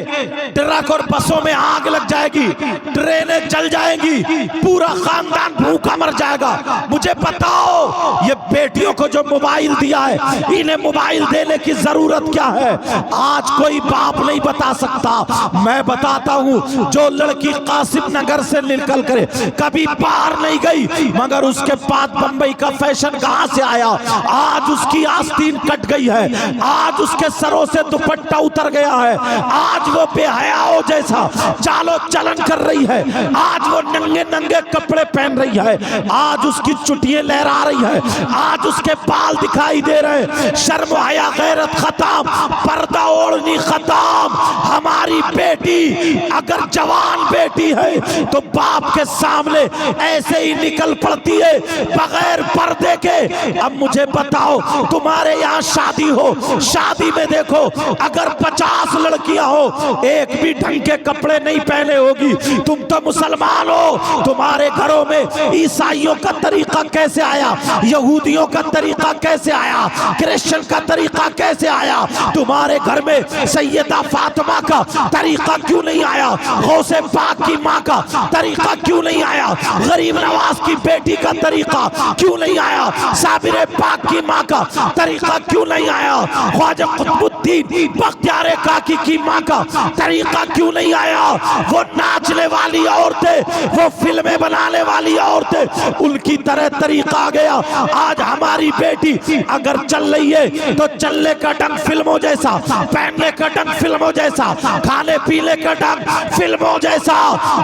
ट्रक और बसों में आग लग जाएगी, ट्रेनें जल जाएंगी, पूरा खानदान भूखा मर जाएगा। मुझे बताओ, ये बेटियों को जो मोबाइल दिया है, इन्हें मोबाइल देने की जरूरत क्या है? आज कोई बाप नहीं बता सकता, मैं बताता हूं। जो लड़की कासिम नगर से निकल कर कभी बाहर नहीं गई, मगर उसके बाद बंबई का फैशन कहां से आया? आज उसकी आस्तीन कट गई है, आज उसके सरों से दुपट्टा उतर गया है, आज वो बेहयाओं जैसा चालो चलन कर रही है, आज वो नंगे नंगे कपड़े पहन रही है, आज उसकी चुटियां लहरा रही है, आज उसके बाल दिखाई दे रहे हैं। शर्म हया गैरत खत्म, पर्दा ओढ़नी खत्म। हमारी बेटी अगर जवान बेटी है तो बाप के सामने ऐसे ही निकल पड़ती है बगैर पर्दे के। अब मुझे बताओ, तुम्हारे यहाँ शादी हो, शादी में देखो अगर 50 लड़कियां हो, एक भी ढंग के कपड़े नहीं पहने होगी। तुम तो मुसलमान हो, तुम्हारे घरों में ईसाइयों का तरीका कैसे आया? यहूदियों का तरीका कैसे आया? क्रिश्चियन का तरीका कैसे आया? तुम्हारे घर में सैयदा फातिमा का तरीका क्यों नहीं आया? गौसे पाक की माँ का तरीका क्यों नहीं आया? गरीब नवाज की बेटी का तरीका क्यों नहीं आया? साबिर पाक की माँ का तरीका क्यों नहीं आया? ख्वाजा कुतुबुद्दीन बख्तियार काकी की माँ का तरीका क्यों नहीं आया? वो नाचने वाली औरतें, वो फिल्में बनाने वाली औरतें, उनकी तरह तरीका आ गया। आज हमारी बेटी अगर चल रही है तो चलने का ढंग फिल्मों जैसा, पहनने का ढंग फिल्मों जैसा, खाने पीने का ढंग फिल्मों जैसा।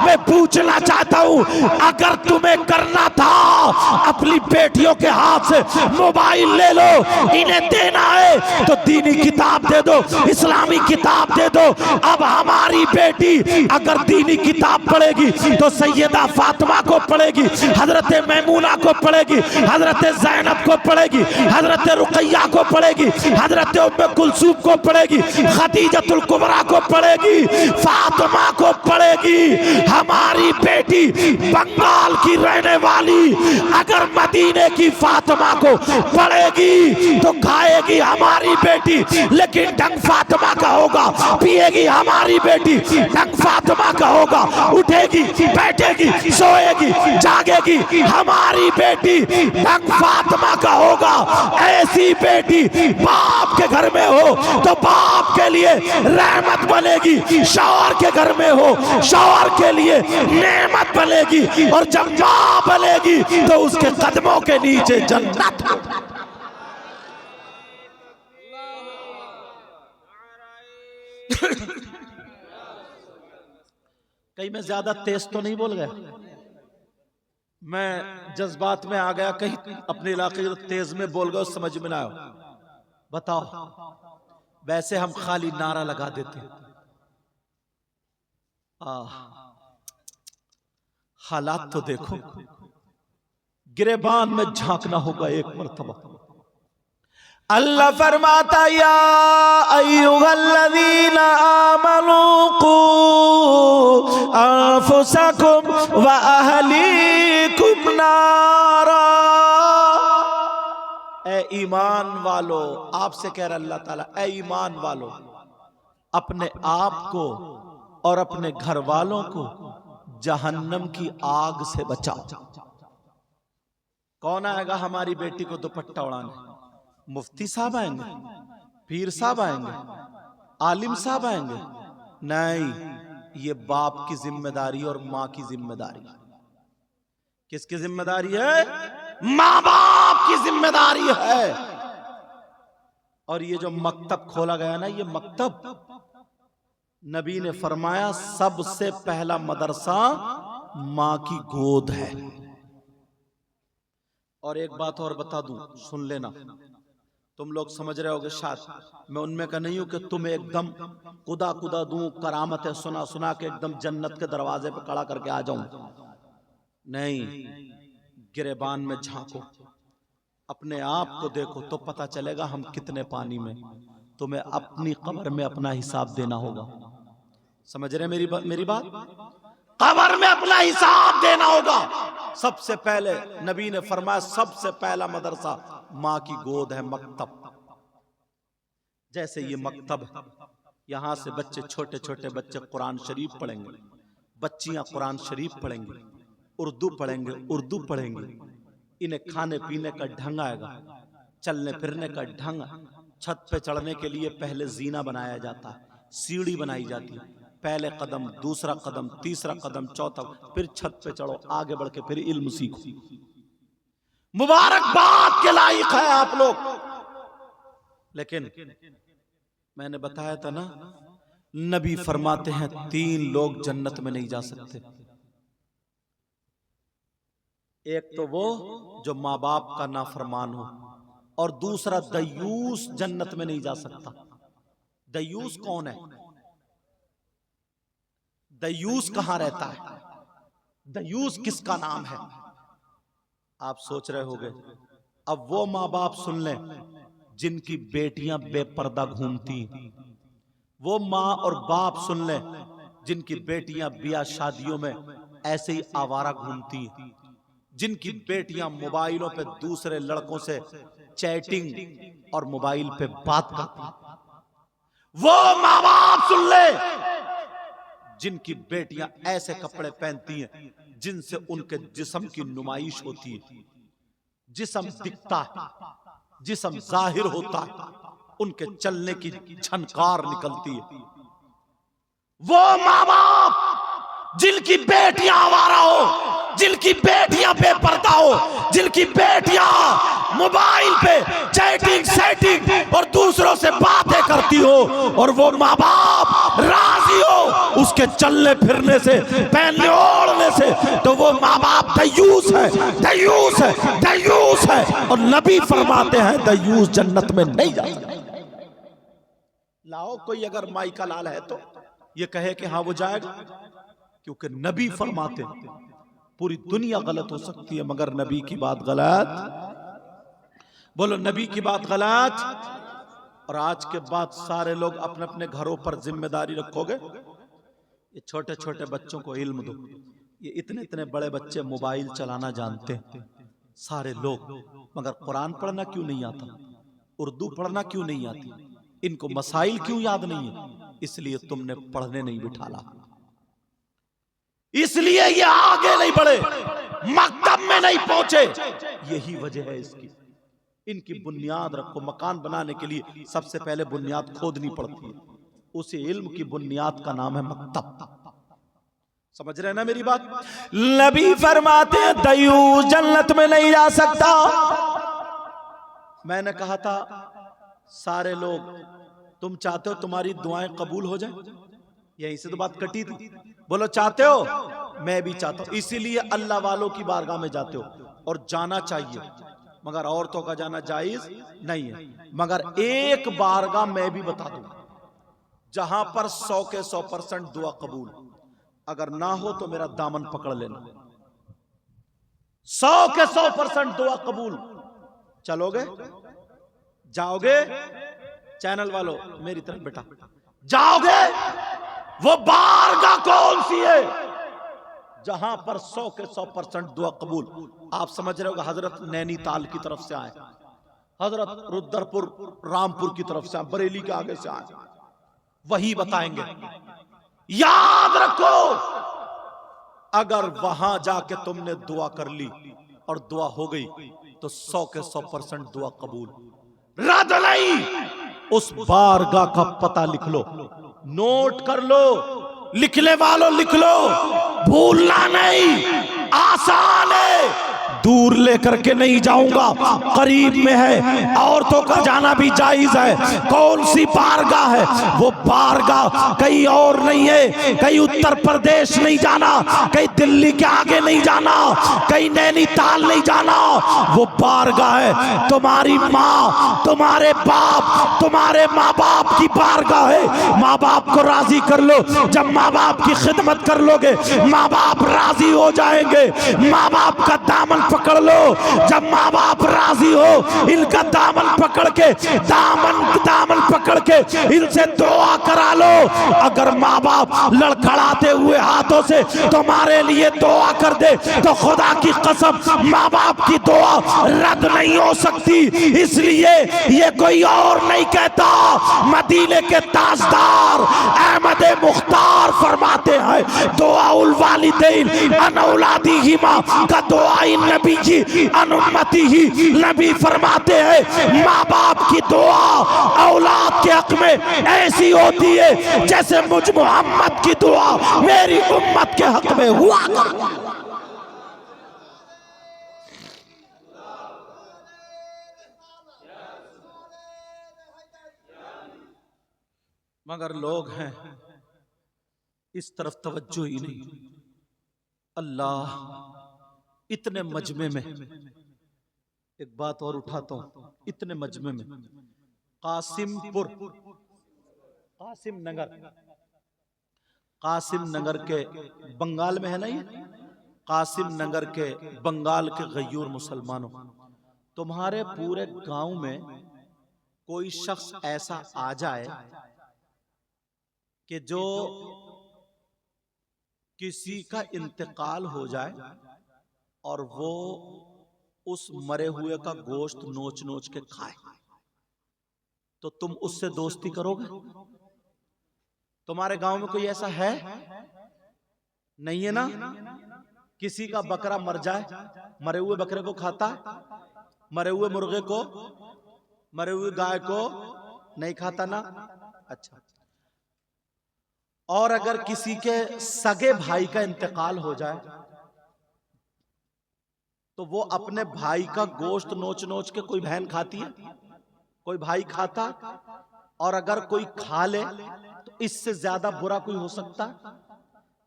मैं पूछना चाहता हूँ, अगर तुम्हें करना था अपनी बेटियों के हाथ से मोबाइल ले लो, इन्हें देना है तो दीनी किताब दे दो, इस्लामी किताब दे दो। अब हमारी बेटी अगर दीनी किताब पढ़ेगी तो सैयदा फातिमा को पढ़ेगी, हजरत मैमूना को पढ़ेगी, हजरत ज़ैनब को पढ़ेगी, हजरत रुकैया को पढ़ेगी, हजरत उम्मे कुलसूम को पढ़ेगी, खदीजतुल कुबरा को पढ़ेगी, फातिमा को पढ़ेगी। हमारी बेटी बंगाल की रहने वाली अगर मदीने की फातिमा को पढ़ेगी तो खाएगी हमारी बेटी, लेकिन ढंग फातिमा का होगा। पिएगी हमारी बेटी, ढंग फातिमा का होगा। उठेगी, बैठेगी, सोएगी, जागेगी हमारी बेटी, ढंग फातिमा का होगा। ऐसी बेटी बाप के घर में हो तो बाप के लिए रहमत बनेगी, शौहर के घर में हो शौहर के लिए नेमत बनेगी, और जब माँ बनेगी तो उसके कदमों के नीचे जन्नत। कहीं मैं ज्यादा तेज तो नहीं बोल गया? मैं जज्बात में आ गया, कहीं अपने इलाके जो तेज में बोल गया समझ में ना आयो? बताओ, वैसे हम खाली नारा लगा देते। हालात तो देखो, गिरेबान में झांकना होगा एक मर्तबा। अल्लाह फरमाता या अय्युहल्लज़ीना आमनू कू अनफुसकुम व अहलीकुम नारा। ए ईमान वालो, आपसे कह रहा अल्लाह ताला, ए ईमान वालो, अपने आप को और अपने घर वालों को जहन्नम की आग से बचाओ। कौन आएगा हमारी बेटी को दुपट्टा उड़ाने? मुफ्ती साहब आएंगे, पीर साहब आएंगे, आलिम साहब आएंगे? नहीं, ये बाप की जिम्मेदारी और माँ की जिम्मेदारी। किसकी जिम्मेदारी है? माँ बाप की जिम्मेदारी है। और ये जो मकतब खोला गया ना, ये मकतब नबी ने फरमाया सबसे पहला मदरसा माँ की गोद है। और एक बात और बता दूं, सुन लेना, तुम लोग समझ रहे होगे शायद मैं उनमें का नहीं हूं कि तुम एकदम खुदा खुदा दूं, करामतें सुना सुना के एकदम जन्नत के दरवाजे पे खड़ा करके आ जाऊं। नहीं, गिरेबान में झांको, अपने आप को देखो तो पता चलेगा हम कितने पानी में। तुम्हें अपनी कब्र में अपना हिसाब देना होगा। समझ रहे मेरी बात? कब्र में अपना हिसाब देना होगा। सबसे पहले नबी ने फरमाया सबसे पहला मदरसा माँ की गोद है, मकतब। जैसे ये मकतब है, यहां से बच्चे, छोटे छोटे बच्चे कुरान शरीफ पढ़ेंगे, बच्चियां कुरान शरीफ पढ़ेंगी, उर्दू पढ़ेंगे, उर्दू पढ़ेंगे। इन्हें खाने पीने का ढंग आएगा, चलने फिरने का ढंग। छत पे चढ़ने के लिए पहले जीना बनाया जाता है, सीढ़ी बनाई जाती है, पहले कदम, दूसरा कदम, तीसरा कदम, चौथा, फिर छत पे चढ़ो, आगे बढ़ के फिर इल्म सीखो। मुबारकबाद के लायक है आप लोग। लेकिन मैंने बताया था ना, नबी फरमाते हैं 3 लोग जन्नत में नहीं जा सकते। एक तो वो जो माँ बाप का नाफरमान हो, और दूसरा दयूस जन्नत में नहीं जा सकता। दयूस कौन है? दयूस कहां रहता है? दयूस किसका नाम है? आप सोच रहे होंगे। अब वो माँ बाप सुन लें जिनकी बेटियां बेपर्दा घूमती, वो माँ और बाप सुन लें जिनकी बेटियां ब्याह शादियों में ऐसे ही आवारा घूमती, जिनकी बेटियां मोबाइलों पे दूसरे लड़कों से चैटिंग और मोबाइल पे बात करती। वो माँ बाप सुन ले जिनकी बेटियां ऐसे कपड़े पहनती हैं जिनसे उनके जिस्म की नुमाइश होती है, जिस्म दिखता है, जिस्म जाहिर होता है, उनके चलने की झनकार निकलती है। वो माँ बाप जिनकी बेटियां आवारा हो, जिनकी बेटियां बेपर्दा हो, जिनकी बेटियां मोबाइल पे चैटिंग सेटिंग और दूसरों से बातें करती हो, और वो माँ बाप राजी हो उसके चलने फिरने से, पहनने ओढ़ने से, तो वो माँ बाप दयूस है, दयूस है, दयूस है। और नबी फरमाते हैं दयूस जन्नत में नहीं जा सकता। लाओ कोई अगर माई का लाल है तो ये कहे कि हाँ वो जाएगा, क्योंकि नबी फरमाते हैं पूरी दुनिया गलत हो सकती है मगर नबी की बात गलत। बोलो नबी की बात गलत। और आज के बाद सारे लोग अपने अपने घरों पर जिम्मेदारी रखोगे। ये छोटे छोटे बच्चों को इल्म दो। ये इतने इतने बड़े बच्चे मोबाइल चलाना जानते हैं सारे लोग, मगर कुरान पढ़ना क्यों नहीं आता? उर्दू पढ़ना क्यों नहीं आती? इनको मसाइल क्यों याद नहीं है? इसलिए तुमने पढ़ने नहीं बिठाला, इसलिए ये आगे नहीं बढ़े, मकतब में नहीं पहुंचे। यही वजह है इसकी। इनकी बुनियाद रखो। मकान बनाने के लिए सबसे पहले बुनियाद खोदनी पड़ती है, उसी इल्म की बुनियाद का नाम है मकतब। समझ रहे हैं ना मेरी बात? नबी फरमाते हैं दयूस जन्नत में नहीं जा सकता। मैंने कहा था सारे लोग, तुम चाहते हो तुम्हारी दुआएं कबूल हो जाए? यहीं से तो बात कटी थी। बोलो चाहते हो? मैं भी चाहता हूं, इसीलिए अल्लाह वालों की बारगाह में जाते हो, और जाना चाहिए, मगर औरतों का जाना जायज नहीं है। मगर एक बारगाह मैं भी बता दूं जहां पर 100 के 100% दुआ कबूल। अगर ना हो तो मेरा दामन पकड़ लेना। 100 के 100% दुआ कबूल। चलोगे? जाओगे चैनल वालों मेरी तरफ बेटा, जाओगे वो बारगाह कौन सी है जहां पर 100 के 100% दुआ कबूल। आप समझ रहे हो हजरत नैनीताल की तरफ से आए, हजरत रुद्रपुर रामपुर की तरफ से आए, बरेली के आगे से आए, वही बताएंगे। याद रखो अगर वहां जाके तुमने दुआ कर ली और दुआ हो गई तो 100 के 100% दुआ कबूल, रद्द नहीं। उस बारगाह का पता लिख लो, नोट कर लो, लिखने वालों लिख लो, भूलना नहीं। आसान है, दूर लेकर के नहीं जाऊंगा, करीब में है, औरतों का जाना भी जायज है। कौन सी बारगाह है? वो बारगाह कहीं और नहीं है, कहीं उत्तर प्रदेश नहीं जाना, कहीं दिल्ली के आगे नहीं जाना, कहीं नैनीताल नहीं जाना। वो बारगाह है तुम्हारी माँ, तुम्हारे बाप, तुम्हारे माँ बाप की बारगाह है। माँ बाप को राजी कर लो, जब माँ बाप की खिदमत कर लोगे माँ बाप राजी हो जाएंगे। माँ बाप का दामन पकड़ लो, जब माँ बाप राजी हो इनका दामन पकड़ के, दामन पकड़ के इनसे दुआ करा लो। अगर माँ बाप लड़खड़ाते हुए हाथों से तुम्हारे लिए दुआ कर दे तो खुदा की कसम माँ बाप की दुआ रद्द नहीं हो सकती। इसलिए ये कोई और नहीं कहता, मदीने के ताजदार अहमद मुख्तार फरमाते हैं दुआउल वालिदैन अन औलादिहिमा का दुआ नबी जी अनुमति ही। नबी फरमाते हैं माँ बाप की दुआ औलाद के हक में ऐसी होती है जैसे मुझ मोहम्मद की दुआ मेरी उम्मत के हक में हुआ करती। मगर लोग हैं इस तरफ तवज्जो ही नहीं। अल्लाह, इतने मजमे में एक बात और उठाता हूं, इतने मजमे में कासिमपुर, कासिम नगर के बंगाल में है ना, ये कासिम नगर के बंगाल के गयूर मुसलमानों, तुम्हारे पूरे गांव में कोई शख्स ऐसा आ जाए कि जो किसी का इंतकाल हो जाए और वो उस मरे हुए का गोश्त नोच नोच के खाए, तो तुम उससे दोस्ती करोगे? तुम्हारे गांव में कोई ऐसा है? नहीं है ना? किसी का बकरा मर जाए, मरे हुए बकरे को खाता, मरे हुए मुर्गे को, मरे हुए गाय को नहीं खाता ना? अच्छा, और अगर किसी के सगे भाई का इंतकाल हो जाए तो वो अपने भाई का गोश्त नोच नोच के, कोई बहन खाती है, कोई भाई खाता, और अगर कोई खा ले तो इससे ज्यादा बुरा कोई हो सकता?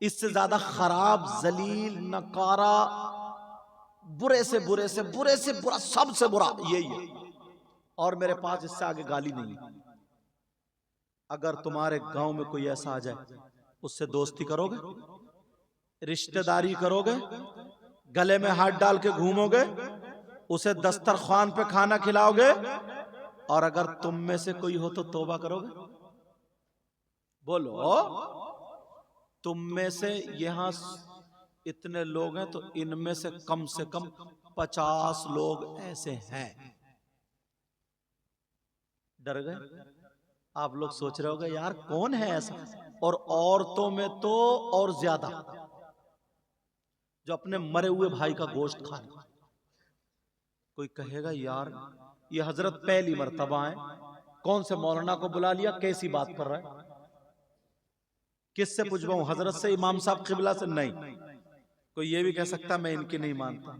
इससे ज्यादा खराब, जलील, नकारा, बुरे से बुरे से बुरे से बुरा, सबसे बुरा यही है। और मेरे पास इससे आगे गाली नहीं है। अगर तुम्हारे गांव में कोई ऐसा आ जाए, उससे दोस्ती करोगे, रिश्तेदारी करोगे, गले में हाथ डाल के घूमोगे, उसे दस्तरखान पे खाना खिलाओगे, और अगर तुम में से कोई हो तो तौबा करोगे? बोलो, तुम में से यहां इतने लोग हैं तो इनमें से कम 50 लोग ऐसे हैं। डर गए? आप लोग सोच रहे होगे यार कौन है ऐसा? और औरतों में तो और ज्यादा, जो अपने मरे हुए भाई का गोश्त खाए। कोई कहेगा यार ये हजरत पहली मर्तबा है, कौन से मौलाना को बुला लिया, कैसी बात कर रहा है? किससे पूछवाऊं, हजरत से, इमाम साहब किबला से? नहीं। कोई ये भी कह सकता मैं इनकी नहीं मानता,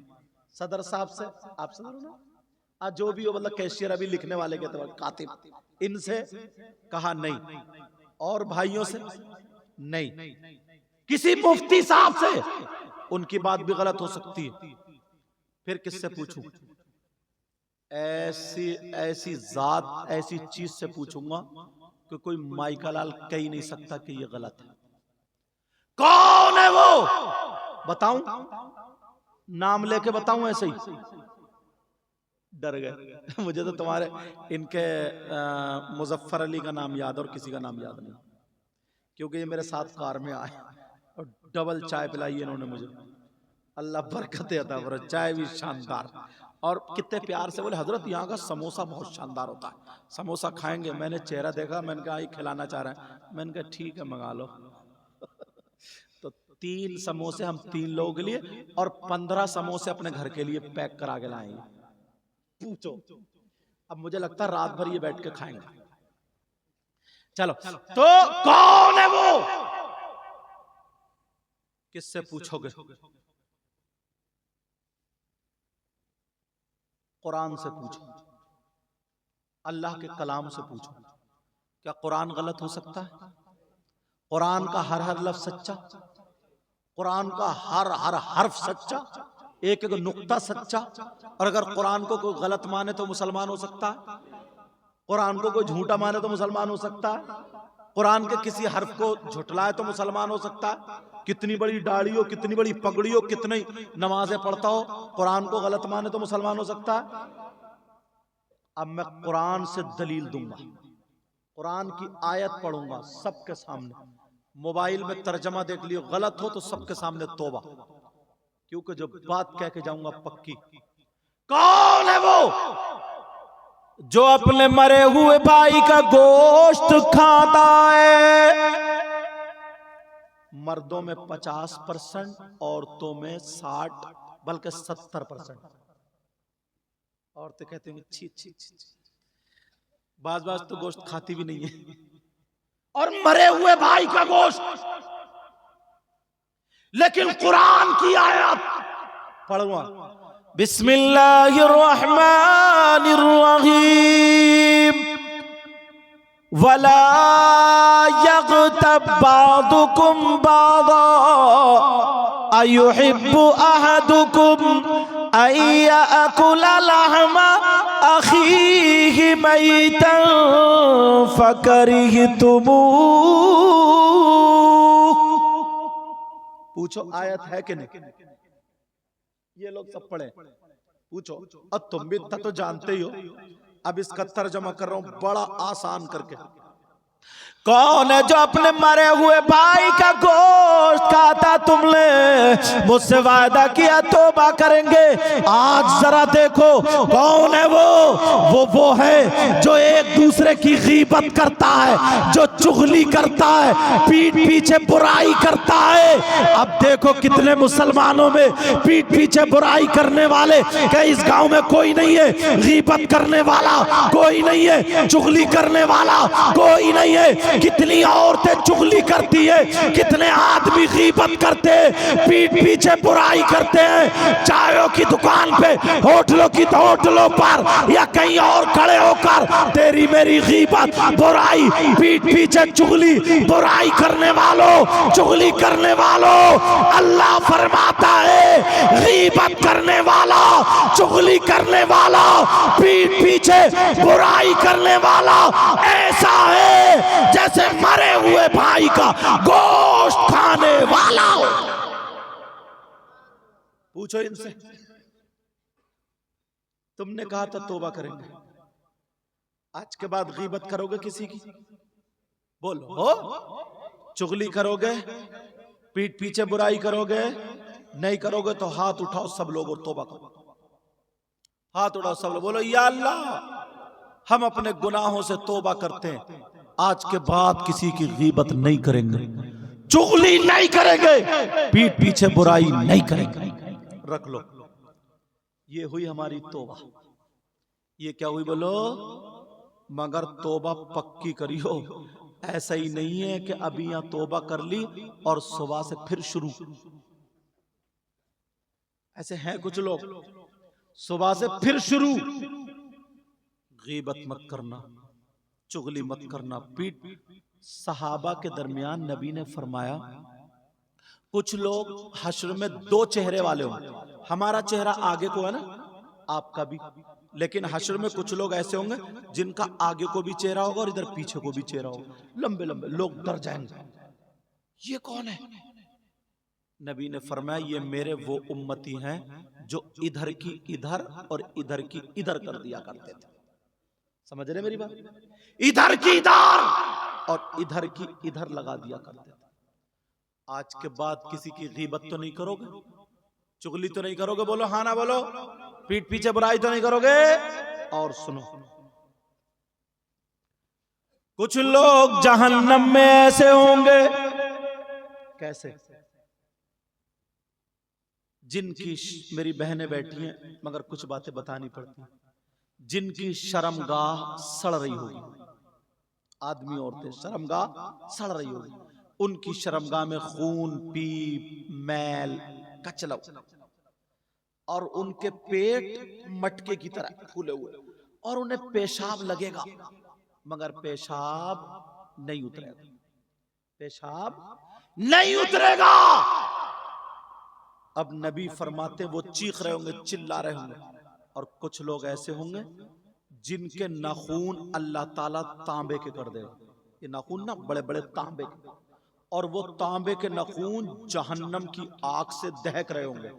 सदर साहब से, आप सदर ना, आज जो भी हो, मतलब कैशियर, अभी लिखने वाले के तौर कातिब, इनसे कहा नहीं, और भाइयों से नहीं, किसी मुफ्ती साहब से, उनकी बात भी गलत हो सकती है। फिर किससे पूछूं? ऐसी जात, ऐसी चीज से पूछूंगा कि कोई माइका लाल कह ही नहीं सकता कि ये गलत है। कौन है वो? बताऊं? नाम लेके बताऊं? ऐसे ही डर गए। मुझे तो तुम्हारे इनके मुजफ्फर अली का नाम याद और किसी का नाम याद नहीं, क्योंकि ये मेरे साथ कार में आए और डबल चाय पिलाई इन्होंने मुझे। अल्लाह बरकत अता फरमाए। चाय भी शानदार, और कितने प्यार से बोले हजरत यहाँ का समोसा बहुत शानदार होता है, समोसा खाएंगे। मैंने चेहरा देखा, मैंने कहा ये खिलाना चाह रहा है, मैंने कहा ठीक है मंगा लो। तो 3 समोसे हम 3 लोगों के लिए और 15 समोसे अपने घर के लिए पैक करा के लाएंगे। पूछो, अब मुझे लगता है रात भर ये बैठ के खाएंगे। चलो, तो कौन है वो? किससे पूछोगे? कुरान से पूछो, अल्लाह के कलाम से पूछो। क्या कुरान गलत हो सकता है? कुरान का हर हर लफ्ज सच्चा, कुरान का हर हर हर्फ सच्चा, एक एक नुक्ता सच्चा। और अगर कुरान को कोई गलत माने तो मुसलमान हो सकता है, कुरान को कोई झूठा माने तो मुसलमान हो सकता है, कुरान के किसी हर्फ को झुटलाए तो मुसलमान हो सकता है। कितनी बड़ी दाढ़ी हो, कितनी बड़ी पगड़ी हो, कितनी नमाजें पढ़ता हो, कुरान को गलत माने तो मुसलमान हो सकता है। अब मैं कुरान से दलील दूंगा, कुरान की आयत पढ़ूंगा सबके सामने। मोबाइल में तर्जमा देख लियो, गलत हो तो सबके सामने तौबा, क्योंकि जो बात कह के जाऊंगा पक्की। कौन है वो जो अपने मरे हुए भाई का गोश्त खाता है? मर्दों में 50%, औरतों में 60 बल्कि 70%। औरतें कहती हैं छी छी छी, बाज तो गोश्त खाती भी नहीं है। और मरे हुए भाई का गोश्त, लेकिन कुरान की आयत पढ़ूंगा, बिस्मिल्लाहिर्रहमानिर्रहीम, वला यग़्तब बादुकुम बादा अयुहिब्बु अहदुकुम अय्यअकुला लहमा अखीहि मैतन फकरिहतुमूह। पूछो आयत है कि नहीं? ये लोग सब पढ़े, पूछो। अब तुम भी तो जानते ही हो, अब इसका तर्जमा कर रहा हूं बड़ा आसान करके। कौन है जो अपने मरे हुए भाई का गोश्त खाता? तुमने मुझसे वादा किया तौबा करेंगे, आज जरा देखो कौन है वो है जो एक दूसरे की गीबत करता है, जो चुगली करता है, पीठ पीछे बुराई करता है। अब देखो कितने मुसलमानों में पीठ पीछे बुराई करने वाले, क्या इस गांव में कोई नहीं है? गीबत करने वाला कोई नहीं है, चुगली करने वाला कोई नहीं है। कितनी औरतें चुगली करती है, कितने आदमी गीबत करते हैं, पीठ पीछे बुराई करते हैं। चायों की दुकान पे, होटलों पर या कहीं और खड़े होकर तेरी मेरी गीबत, बुराई, पीठ पीछे चुगली, बुराई करने वालों, चुगली करने वालों, अल्लाह फरमाता है गीबत करने वाला, चुगली करने वाला, पीठ पीछे बुराई करने वाला ऐसा है जैसे मरे हुए भाई का गोश्त खाने वाला हो। पूछो इनसे, तुमने कहा था तौबा करेंगे, आज के बाद गीबत करोगे किसी की? बोलो हो? चुगली करोगे, पीठ पीछे बुराई करोगे? नहीं करोगे तो हाथ उठाओ सब लोग और तौबा करो। हाथ उठाओ सब लोग, बोलो या अल्लाह हम अपने गुनाहों से तौबा करते हैं, आज के बाद किसी की गीबत नहीं करेंगे, चुगली नहीं करेंगे, पीठ पीछे बुराई नहीं करेंगे। रख लो, ये हुई हमारी तौबा। ये क्या हुई बोलो? मगर तौबा पक्की करियो, ऐसा ही नहीं है कि अभी यहां तौबा कर ली और सुबह से फिर शुरू। ऐसे हैं कुछ लोग, सुबह से फिर शुरू। गीबत मत करना, चुगली मत करना, पीठ। सहाबा के दरमियान नबी ने फरमाया कुछ लोग हश्र में 2 चेहरे वाले होंगे। हमारा चेहरा आगे को है ना, आपका भी, लेकिन हश्र में कुछ लोग ऐसे होंगे जिनका आगे को भी चेहरा होगा और इधर पीछे को भी चेहरा होगा, लंबे लंबे लोग डर जाएंगे, ये कौन है? नबी ने फरमाया ये मेरे वो उम्मती हैं जो इधर की इधर और इधर की इधर कर दिया करते थे। समझ रहे मेरी बात? इधर की इधर और इधर की इधर लगा दिया करते थे। आज के बाद किसी की गीबत तो नहीं करोगे, चुगली तो नहीं करोगे, बोलो हाँ ना बोलो, पीठ पीछे बुराई तो नहीं करोगे। और सुनो, कुछ लोग जहन्नम में ऐसे होंगे, कैसे? जिनकी मेरी बहनें बैठी हैं मगर कुछ बातें बतानी पड़ती हैं, जिनकी शर्मगाह सड़ रही होगी, आदमी औरतें शर्मगाह सड़ रही होगी, उनकी शर्मगाह में खून, पीप, मैल, कचलव, और उनके पेट मटके की तरह फूले हुए, और उन्हें पेशाब लगेगा मगर पेशाब नहीं उतरेगा, पेशाब नहीं उतरेगा। अब नबी फरमाते वो चीख रहे होंगे, चिल्ला रहे होंगे, और कुछ लोग ऐसे होंगे जिनके नाखून अल्लाह ताला तांबे के कर देगा। ये नाखून ना बड़े बड़े तांबे के, और वो तांबे के नाखून जहन्नम की आग से दहक रहे होंगे,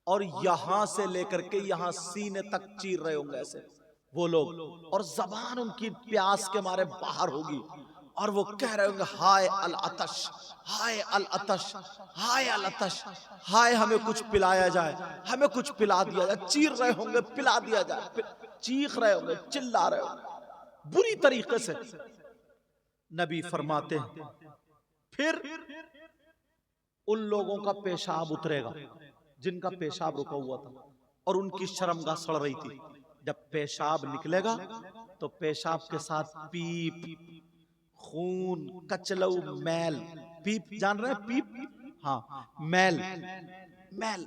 और यहां से लेकर के यहां सीने तक चीर रहे होंगे ऐसे वो लोग, और जबान उनकी प्यास के मारे बाहर होगी, और वो कह रहे होंगे हाय अल अतश, हाय अल अतश, हाय अल अतश, हाय हमें कुछ पिलाया जाए, हमें कुछ पिला दिया जाए। चीर रहे होंगे, पिला दिया जाए, चीख रहे होंगे, चिल्ला रहे होंगे बुरी तरीके से। नबी फरमाते हैं फिर उन लोगों का पेशाब उतरेगा जिनका पेशाब रुका हुआ था और उनकी शर्मगाह सड़ रही थी। जब पेशाब निकलेगा तो पेशाब के साथ पीप, खून, कचलऊ, मैल, पीप जान रहे हैं? पीप, हाँ, मैल, मैल,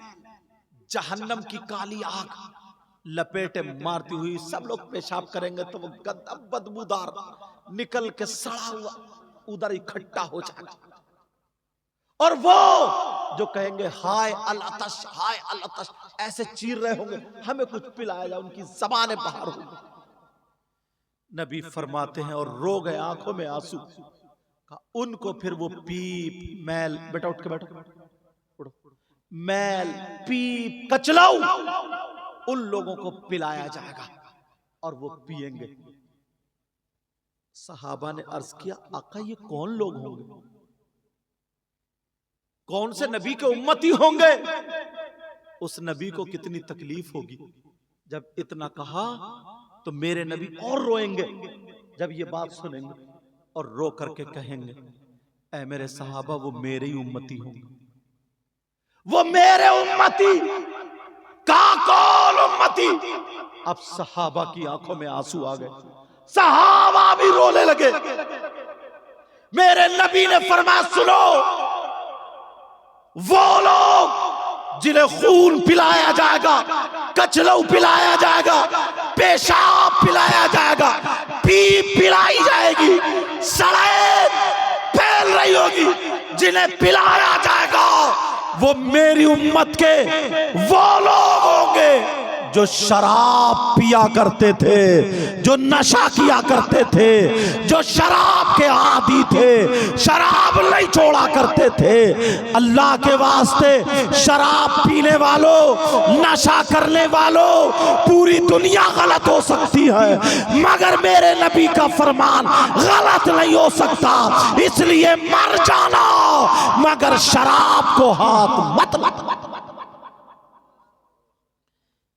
जहन्नम की काली आग लपेटे मारती हुई सब लोग पेशाब करेंगे तो वो गंदा बदबूदार निकल के सड़ा हुआ उधर इकट्ठा हो जाएगा, और वो जो कहेंगे हाय अल अतश, हाय अल अतश, ऐसे चीर रहे होंगे हमें कुछ पिलाया जाए, उनकी जबानें बाहर होंगी। नबी फरमाते हैं और रो गए, आंखों में आंसू, उनको फिर वो पीप, मैल, बेटा उठ के बैठो, उठो, मैल, पीप, कचलाऊ उन लोगों को पिलाया जाएगा और वो पिएंगे। सहाबा ने अर्ज किया आका ये कौन लोग होंगे, कौन से नबी के उम्मती होंगे? उस नबी को कितनी तकलीफ होगी। जब इतना कहा तो मेरे नबी और रोएंगे जब ये बात सुनेंगे, और रो करके कहेंगे ऐ मेरे सहाबा वो मेरे ही उम्मती होंगे, वो मेरे उम्मती का कौन उम्मती। अब सहाबा की आंखों में आंसू आ गए, सहाबा भी रोने लगे। मेरे नबी ने फरमाया सुनो, वो लोग जिन्हें खून पिलाया जाएगा, कचलऊ पिलाया जाएगा, पेशाब पिलाया जाएगा, पीप पिलाई जाएगी, सड़ें फैल रही होगी, जिन्हें पिलाया जाएगा वो मेरी उम्मत के वो लोग होंगे जो शराब पिया करते थे, जो नशा किया करते थे, जो शराब के आदी थे, शराब नहीं छोड़ा करते थे। अल्लाह के वास्ते शराब पीने वालों, नशा करने वालों, पूरी दुनिया गलत हो सकती है मगर मेरे नबी का फरमान गलत नहीं हो सकता, इसलिए मर जाना मगर शराब को हाथ मत मत।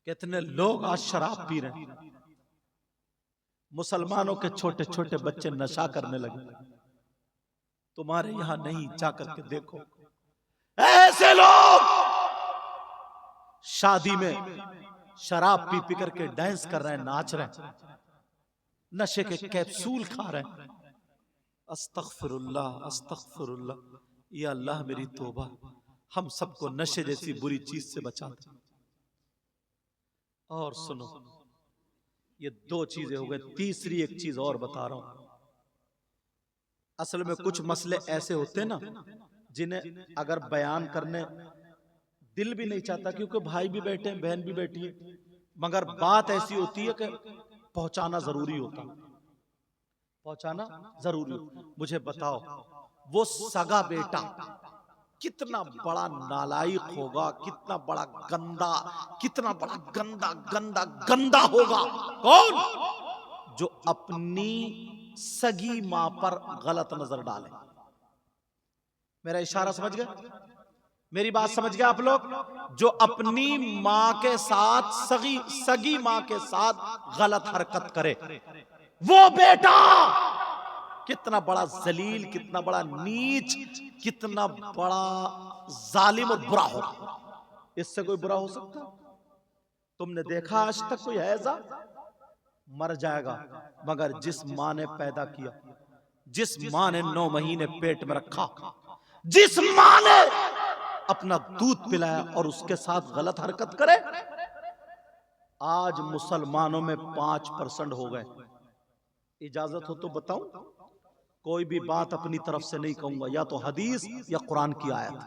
कितने लोग आज शराब पी रहे हैं, मुसलमानों के छोटे छोटे बच्चे नशा करने लगे। तुम्हारे यहां नहीं, जाकर के देखो ऐसे लोग शादी में शराब पी पी करके डांस कर रहे हैं, नाच रहे हैं, नशे के कैप्सूल खा रहे हैं। अस्तगफिरुल्लाह, अस्तगफिरुल्लाह, या अल्लाह मेरी तौबा, हम सबको नशे जैसी बुरी चीज से बचा दे। और सुनो, ये दो चीजें हो गई, तीसरी एक चीज और बता रहा हूं। असल में कुछ मसले ऐसे होते हैं ना जिन्हें अगर बयान करने दिल भी नहीं चाहता, क्योंकि भाई भी बैठे हैं, बहन भी बैठी है, मगर बात ऐसी होती है कि पहुंचाना जरूरी होता, पहुंचाना जरूरी। मुझे बताओ, वो सगा बेटा कितना बड़ा नालायक होगा, कितना बड़ा गंदा, कितना बड़ा गंदा गंदा गंदा होगा। कौन? जो अपनी सगी मां पर गलत नजर डाले। मेरा इशारा समझ गए? मेरी बात समझ गए आप लोग? जो अपनी मां के साथ, सगी मां के साथ गलत हरकत करे, वो बेटा कितना बड़ा जलील, कितना बड़ा नीच, कितना बड़ा जालिम और बुरा होगा। इससे कोई बुरा हो सकता? तुमने देखा आज तक कोई ऐसा? मर जाएगा, मगर जिस मां ने पैदा किया, जिस मां ने 9 महीने पेट में रखा, जिस मां ने अपना दूध पिलाया और उसके साथ गलत हरकत करे, आज मुसलमानों में 5% हो गए। इजाजत हो तो बताऊं? कोई भी बात अपनी तरफ से नहीं कहूंगा, या तो हदीस या कुरान की आयत।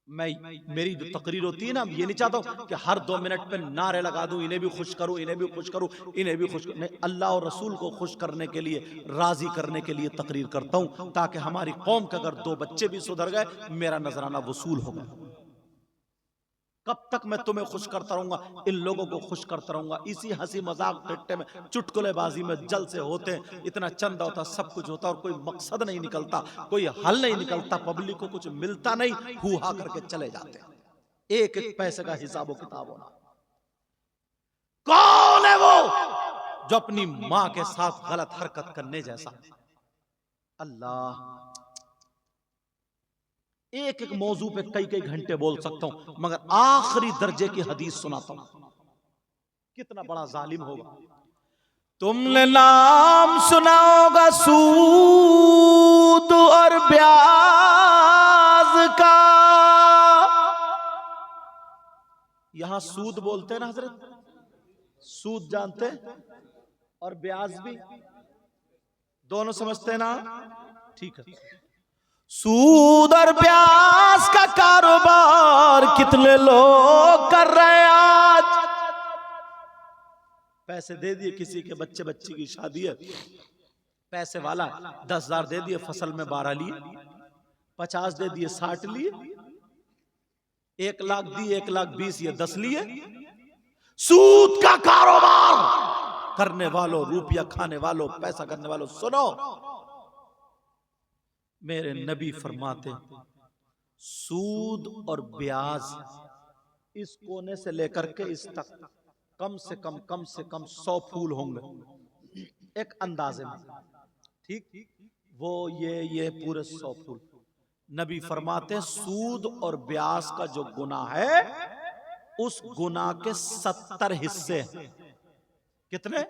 मेरी जो तकरीर होती है ना, ये नहीं चाहता हूं कि हर 2 मिनट पे नारे लगा दूं, इन्हें भी खुश करूं, इन्हें भी खुश करूं, इन्हें भी खुश करूं। अल्लाह और रसूल को खुश करने के लिए, राजी करने के लिए तकरीर करता हूं, ताकि हमारी कौम के अगर 2 बच्चे भी सुधर गए, मेरा नजराना वसूल होगा। कब तक मैं तुम्हें खुश करता रहूंगा, इन लोगों को खुश करता रहूंगा? इसी हंसी मजाक टिट्टे में, चुटकुलेबाजी में जलसे होते हैं, इतना चंदा होता, सब कुछ होता, और कोई मकसद नहीं निकलता, कोई हल नहीं निकलता, पब्लिक को कुछ मिलता नहीं, हुआ करके चले जाते हैं। एक एक पैसे का हिसाब किताब होना। कौन है वो जो अपनी मां के साथ गलत हरकत करने जैसा? अल्लाह, एक एक मौजू पे कई कई घंटे बोल सकता हूं, मगर आखिरी दर्जे की हदीस सुनाता हूं। कितना बड़ा जालिम होगा। तुमने नाम सुना होगा सूद और ब्याज का। यहां सूद बोलते हैं ना हजरत, सूद जानते हैं, और ब्याज भी दोनों समझते हैं ना? ठीक है। सूद और ब्याज का कारोबार कितने लोग कर रहे हैं आज। पैसे दे दिए किसी के बच्ची की शादी है, पैसे वाला 10,000 दे दिए, फसल में 12 लिए, 50 दे दिए, 60 लिए, 1 लाख दिए, 1,20,000 ये 10 लिए। सूद का कारोबार करने वालों, रुपया खाने वालों, पैसा करने वालों, सुनो, मेरे नबी फरमाते, सूद और ब्याज इस कोने से लेकर के इस तक कम से कम 100 फूल होंगे एक अंदाजे में, ठीक? वो ये पूरे 100 फूल। नबी फरमाते, सूद और ब्याज का जो गुनाह है, उस गुनाह के 70 हिस्से हैं। कितने?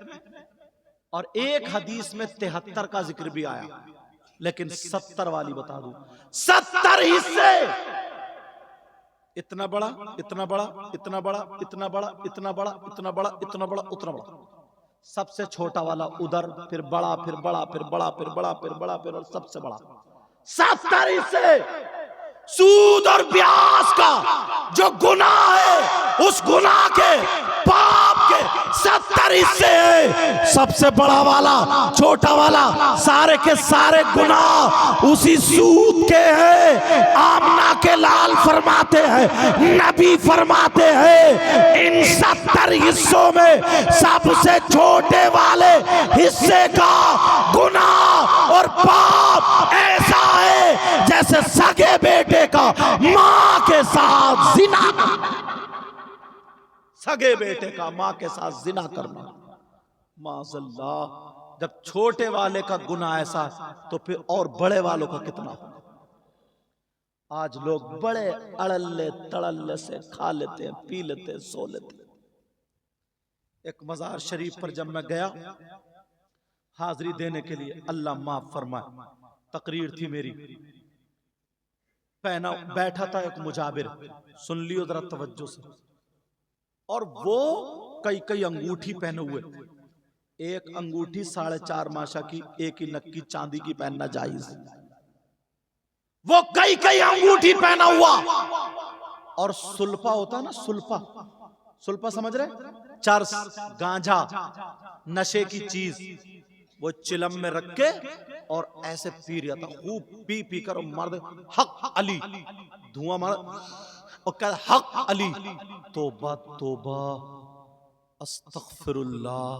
और एक हदीस में 73 का जिक्र भी आया, लेकिन 70 वाली बता दूं, 70 हिस्से। इतना बड़ा, इतना बड़ा, इतना बड़ा, इतना बड़ा, इतना बड़ा, इतना बड़ा, इतना बड़ा, उतना बड़ा, सबसे छोटा वाला उधर, फिर बड़ा, फिर बड़ा, फिर बड़ा, फिर बड़ा, फिर बड़ा, फिर और सबसे बड़ा। 70 हिस्से सूद और ब्याज का जो गुनाह है, उस गुनाह के, पाप के 70 हिस्से हैं। सबसे बड़ा वाला, छोटा वाला, सारे के सारे गुनाह उसी सूद के हैं। आमना के लाल फरमाते हैं, नबी फरमाते हैं, इन 70 हिस्सों में सबसे छोटे वाले हिस्से का गुनाह और पाप ऐसा है जैसे सगे बेटे का मां के साथ जिना। सगे बेटे का मां के साथ जिना करना, माज़अल्लाह। जब छोटे वाले का गुनाह ऐसा, तो फिर और बड़े वालों का कितना। आज लोग बड़े अड़ल्ले तड़ल्ले से खा लेते हैं, पी लेते हैं, सो लेते हैं। एक मजार शरीफ पर जब मैं गया हाजिरी देने के लिए, अल्लाह माफ फरमाए, तकरीर थी मेरी, पहना बैठा था एक मुजाबिर, सुन लियो जरा तवज्जो से, और वो कई अंगूठी पहने हुए। एक अंगूठी 4.5 माशा की, एक ही नक्की चांदी की पहनना जायज, वो कई अंगूठी पहना हुआ। और सुल्फा होता है ना, सुल्फा समझ रहे? चरस, गांजा, नशे की चीज, वो चिलम में रख के और ऐसे पी रहा था, खूब पी पी कर मर्द हक अली, धुआं मार और कह हक अली, तोबा तोबा अस्तगफिरुल्लाह,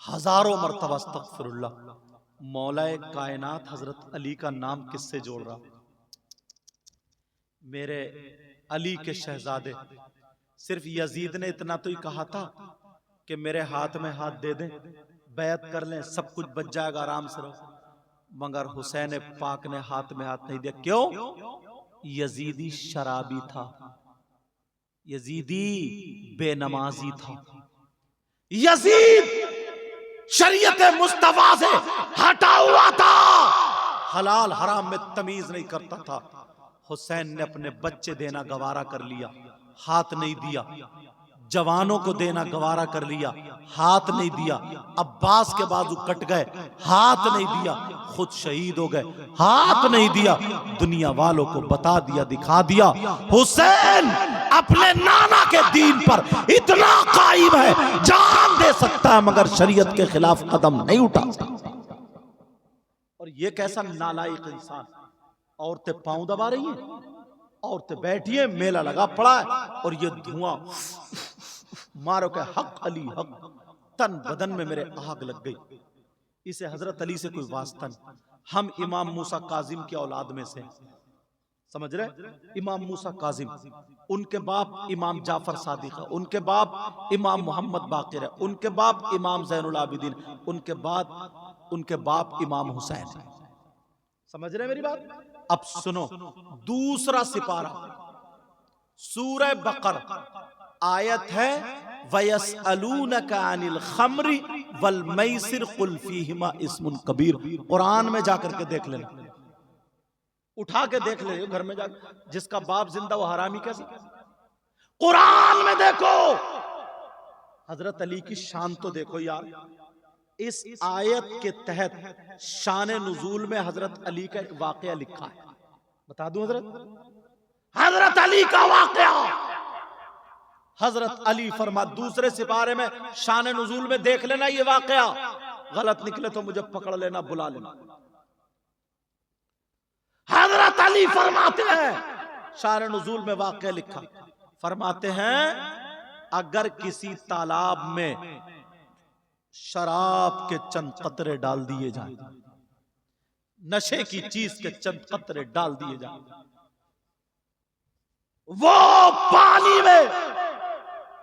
हजारों मर्तबा अस्तगफिरुल्लाह। मौलाए कायनात हजरत अली का नाम किससे जोड़ रहा? मेरे अली के शहजादे। सिर्फ यजीद ने इतना तो ही कहा था कि मेरे हाथ में हाथ दे दें, बैत कर लें, सब कुछ बच जाएगा, आराम से रहो। मगर हुसैन पाक ने हाथ में हाथ नहीं दिया। क्यों? यजीदी शराबी था, यजीदी बेनमाजी था, यजीद शरीयत मुस्तफा से हटा हुआ था, हलाल हराम में तमीज नहीं करता था। हुसैन ने अपने बच्चे देना गवारा कर लिया, हाथ नहीं दिया। जवानों को देना गवारा कर लिया, हाथ नहीं दिया। अब्बास के बाजू कट गए, हाथ नहीं दिया। खुद शहीद हो गए, हाथ नहीं दिया। दुनिया वालों को बता दिया, दिखा दिया, हुसैन अपने नाना के दीन पर इतना कायम है, जान दे सकता है मगर शरीयत के खिलाफ कदम नहीं उठा सकता। और ये कैसा नालायक इंसान। औरतें पांव दबा रही हैं, औरतें बैठी हैं, मेला लगा पड़ा है, और ये धुआं मारो के हक अली हक, तन बदन में मेरे आग लग गई। इसे हजरत अली से कोई वास्ता नहीं। हम इमाम मूसा काजिम की औलाद में से, समझ रहे? इमाम मूसा काजिम, उनके बाप इमाम जाफर सादिक है, उनके बाप इमाम मोहम्मद बाकिर है, उनके बाप इमाम ज़ैनुल आबिदीन, उनके बाद उनके बाप इमाम हुसैन है। समझ रहे मेरी बात? अब सुनो, दूसरा सिपारा सूरह बकर, आयत है वयसअलूनका अनिल खम्रि वल मैसिर कुल फीहिमा इस्मुन कबीर। कुरान में जाकर के देख लेना, उठा के देख ले घर में जाकर। जिसका बाप जिंदा वो हरामी कैसे? कुरान में देखो, हजरत अली की शान तो देखो यार। इस आयत के तहत शान नुजूल में हजरत अली का एक वाकया लिखा है, बता दूं हजरत अली का वाकया। हजरत अली फरमा, दूसरे सिपारे में शान नुजूल में देख लेना ये वाकया, गलत निकले तो मुझे पकड़ लेना, बुला लेना। हजरत अली फरमाते हैं, शान नुजूल में वाकया लिखा, फरमाते हैं अगर किसी तालाब में शराब के चंद कतरे डाल दिए जाए, नशे की चीज के चंद कतरे डाल दिए जाए, वो पानी में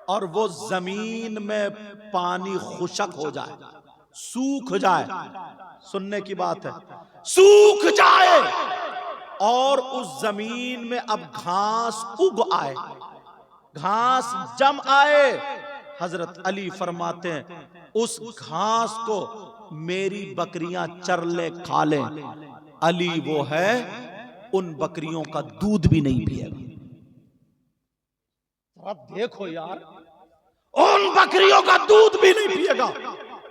और वो जमीन में पानी खुशक हो जाए, सूख जाए, सुनने की बात है, सूख जाए, और उस जमीन में अब घास उग आए, घास जम आए, हजरत अली फरमाते हैं उस घास को मेरी बकरियां चर ले, खा ले। अली वो है उन बकरियों का दूध भी नहीं पिएगा। अब देखो यार, उन बकरियों का दूध भी नहीं पिएगा,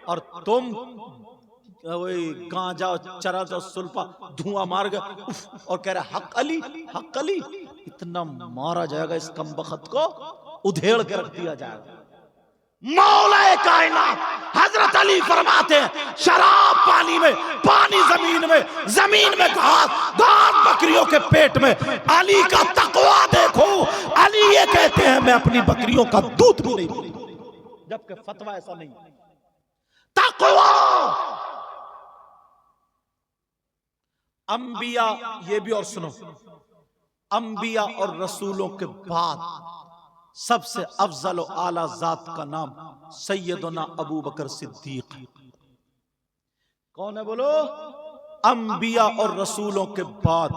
और तुम वही गांजा चरा जो सुल्फा धुआं मार गए और कह रहे हक अली हक अली। इतना मारा जाएगा इस कमबख्त को, उधेड़ के रख दिया जाएगा। मौलाए कायनात हजरत अली फरमाते हैं शराब पानी में, पानी जमीन में, जमीन में घास, घास बकरियों के पेट में। अली का तकवा देखो, अली ये कहते हैं मैं अपनी बकरियों का दूध भी नहीं पीता, जबकि फतवा ऐसा नहीं। तकवा अंबिया, ये भी और सुनो, अंबिया और रसूलों के बाद सबसे अफजल और आला जात का नाम सैयदना अबू बकर सिद्दीक। कौन है बोलो? अंबिया और रसूलों के बाद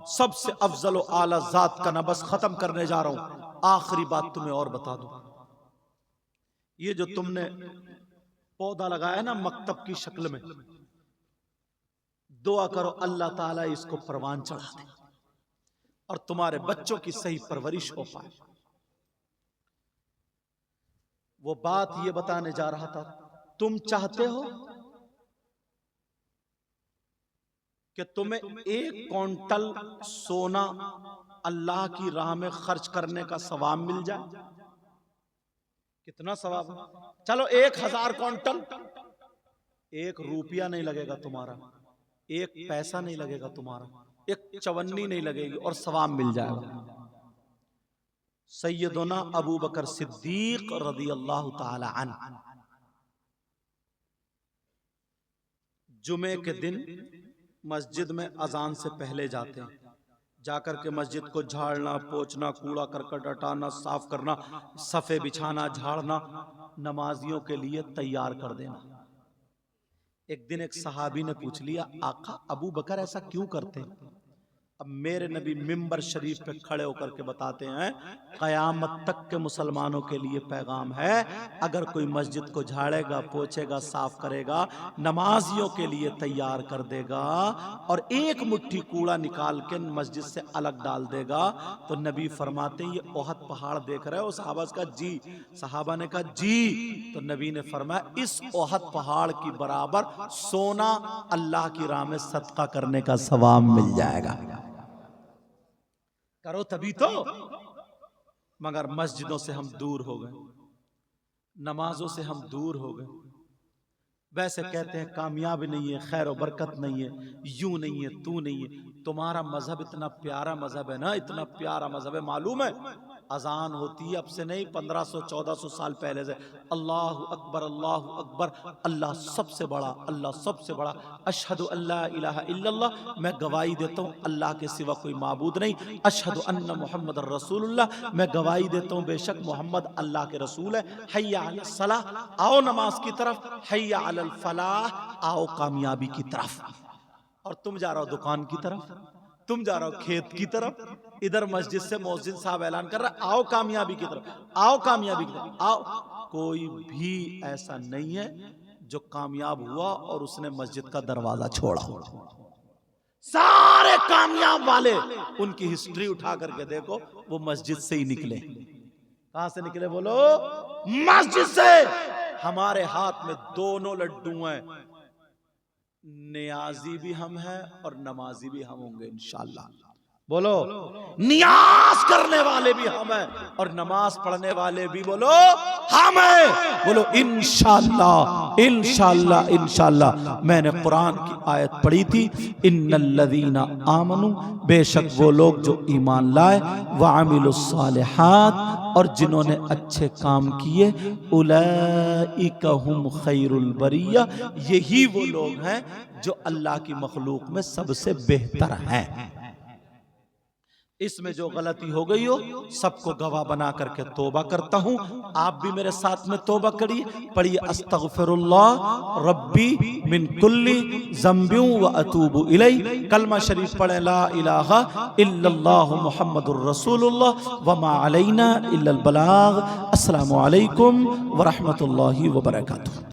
सबसे अफजल और आला जात का नाम। बस खत्म करने जा रहा हूं, आखिरी बात तुम्हें और बता दूं। ये जो तुमने पौधा लगाया ना मकतब की शक्ल में, दुआ करो अल्लाह ताला इसको परवान चढ़ा दे और तुम्हारे बच्चों की सही परवरिश हो पाए। वो बात ये बताने जा रहा था, तुम चाहते हो कि तुम्हें 1 क्विंटल सोना अल्लाह की राह में खर्च करने का सवाब मिल जाए? कितना सवाब? चलो 1000 क्विंटल, 1 रुपया नहीं लगेगा तुम्हारा, एक पैसा नहीं लगेगा तुम्हारा, एक चवन्नी नहीं लगेगी और सवाब मिल जाएगा। सैयदना अबू बकर सिद्दीक रज़ी अल्लाह ताला अन्हु जुमे के दिन मस्जिद में अजान से पहले जाते हैं, जाकर के मस्जिद को झाड़ना, पोंछना, कूड़ा करकट हटाना, साफ करना, सफ़े बिछाना, झाड़ना, नमाजियों के लिए तैयार कर देना। एक दिन एक सहाबी ने पूछ लिया, आका अबू बकर ऐसा क्यों करते हैं? अब मेरे नबी मिंबर शरीफ पे खड़े होकर के बताते हैं, क़यामत तक के मुसलमानों के लिए पैगाम है, अगर कोई मस्जिद को झाड़ेगा, पोछेगा, साफ करेगा, नमाजियों के लिए तैयार कर देगा और एक मुट्ठी कूड़ा निकाल के मस्जिद से अलग डाल देगा, तो नबी फरमाते हैं, ये ओहद पहाड़ देख रहे हो? सहाबा का जी। सहाबा ने कहा जी। तो नबी ने फरमाया, इस ओहद पहाड़ की बराबर सोना अल्लाह की राह में सदका करने का सवाब मिल जाएगा। करो तभी तो। मगर मस्जिदों से हम दूर हो गए, नमाजों से हम दूर हो गए। वैसे कहते हैं कामयाबी नहीं है, खैर और बरकत नहीं है, यूं नहीं है, तू नहीं है। तुम्हारा मजहब इतना प्यारा मजहब है ना, इतना प्यारा मजहब है, मालूम है अजान होती है अब से नहीं 1500-1400 साल पहले से, अल्लाह अकबर, अल्लाह अकबर, अल्लाह सबसे बड़ा, अल्लाह सबसे बड़ा, अशहदु अल्ला इलाहा इल्लल्लाह, मैं गवाही देता हूँ अल्लाह के सिवा कोई माबूद नहीं, अशहदु अन्ना मुहम्मद रसूलुल्लाह, मैं गवाही देता हूँ बेशक मोहम्मद अल्लाह के रसूल है। हय्या अलस सलाह, आओ नमाज की तरफ, हय्या अलल फलाह, आओ कामयाबी की तरफ। और तुम जा रहे हो दुकान की तरफ, तुम जा रहे हो खेत की तरफ, इधर मस्जिद से मौज़िन साहब ऐलान कर रहा, आओ कामयाबी की तरफ, आओ कामयाबी की तरफ, आओ। कोई भी ऐसा नहीं है जो कामयाब हुआ और उसने मस्जिद का दरवाजा छोड़ा। सारे कामयाब वाले, उनकी हिस्ट्री उठा करके देखो, वो मस्जिद से ही निकले। कहां से निकले बोलो? मस्जिद से। हमारे हाथ में दोनों लड्डू हैं, नियाजी भी हम हैं और नमाजी भी हम होंगे इंशाअल्लाह। बोलो, नियाज करने वाले भी हम हैं और नमाज पढ़ने वाले भी बोलो हम हैं। बोलो इंशाअल्लाह, इंशाअल्लाह, इंशाअल्लाह। मैंने कुरान की आयत पढ़ी थी, इन्नल्लज़ीना आमनू, बेशक वो लोग जो ईमान लाए, व अमिलुस्सालिहात, और जिन्होंने अच्छे काम किए, उलाइका हुम खैरुल बरिया, यही वो लोग हैं जो अल्लाह की मखलूक में सबसे बेहतर हैं। इसमें जो गलती हो गई हो सबको गवाह बना करके तौबा करता हूं। आप भी मेरे साथ में तौबा करिए, पढ़िए अस्तगफिरुल्लाह रब्बी मिन कुल्ली ज़ंबिन व अतूबु इलैहि। कलमा शरीफ पढ़े, ला इलाहा इल्लल्लाहु मुहम्मदुर रसूलुल्लाह व मा अलैना इल्लल बलाग। अस्सलामु अलैकुम व रहमतुल्लाहि व बरकातुहू।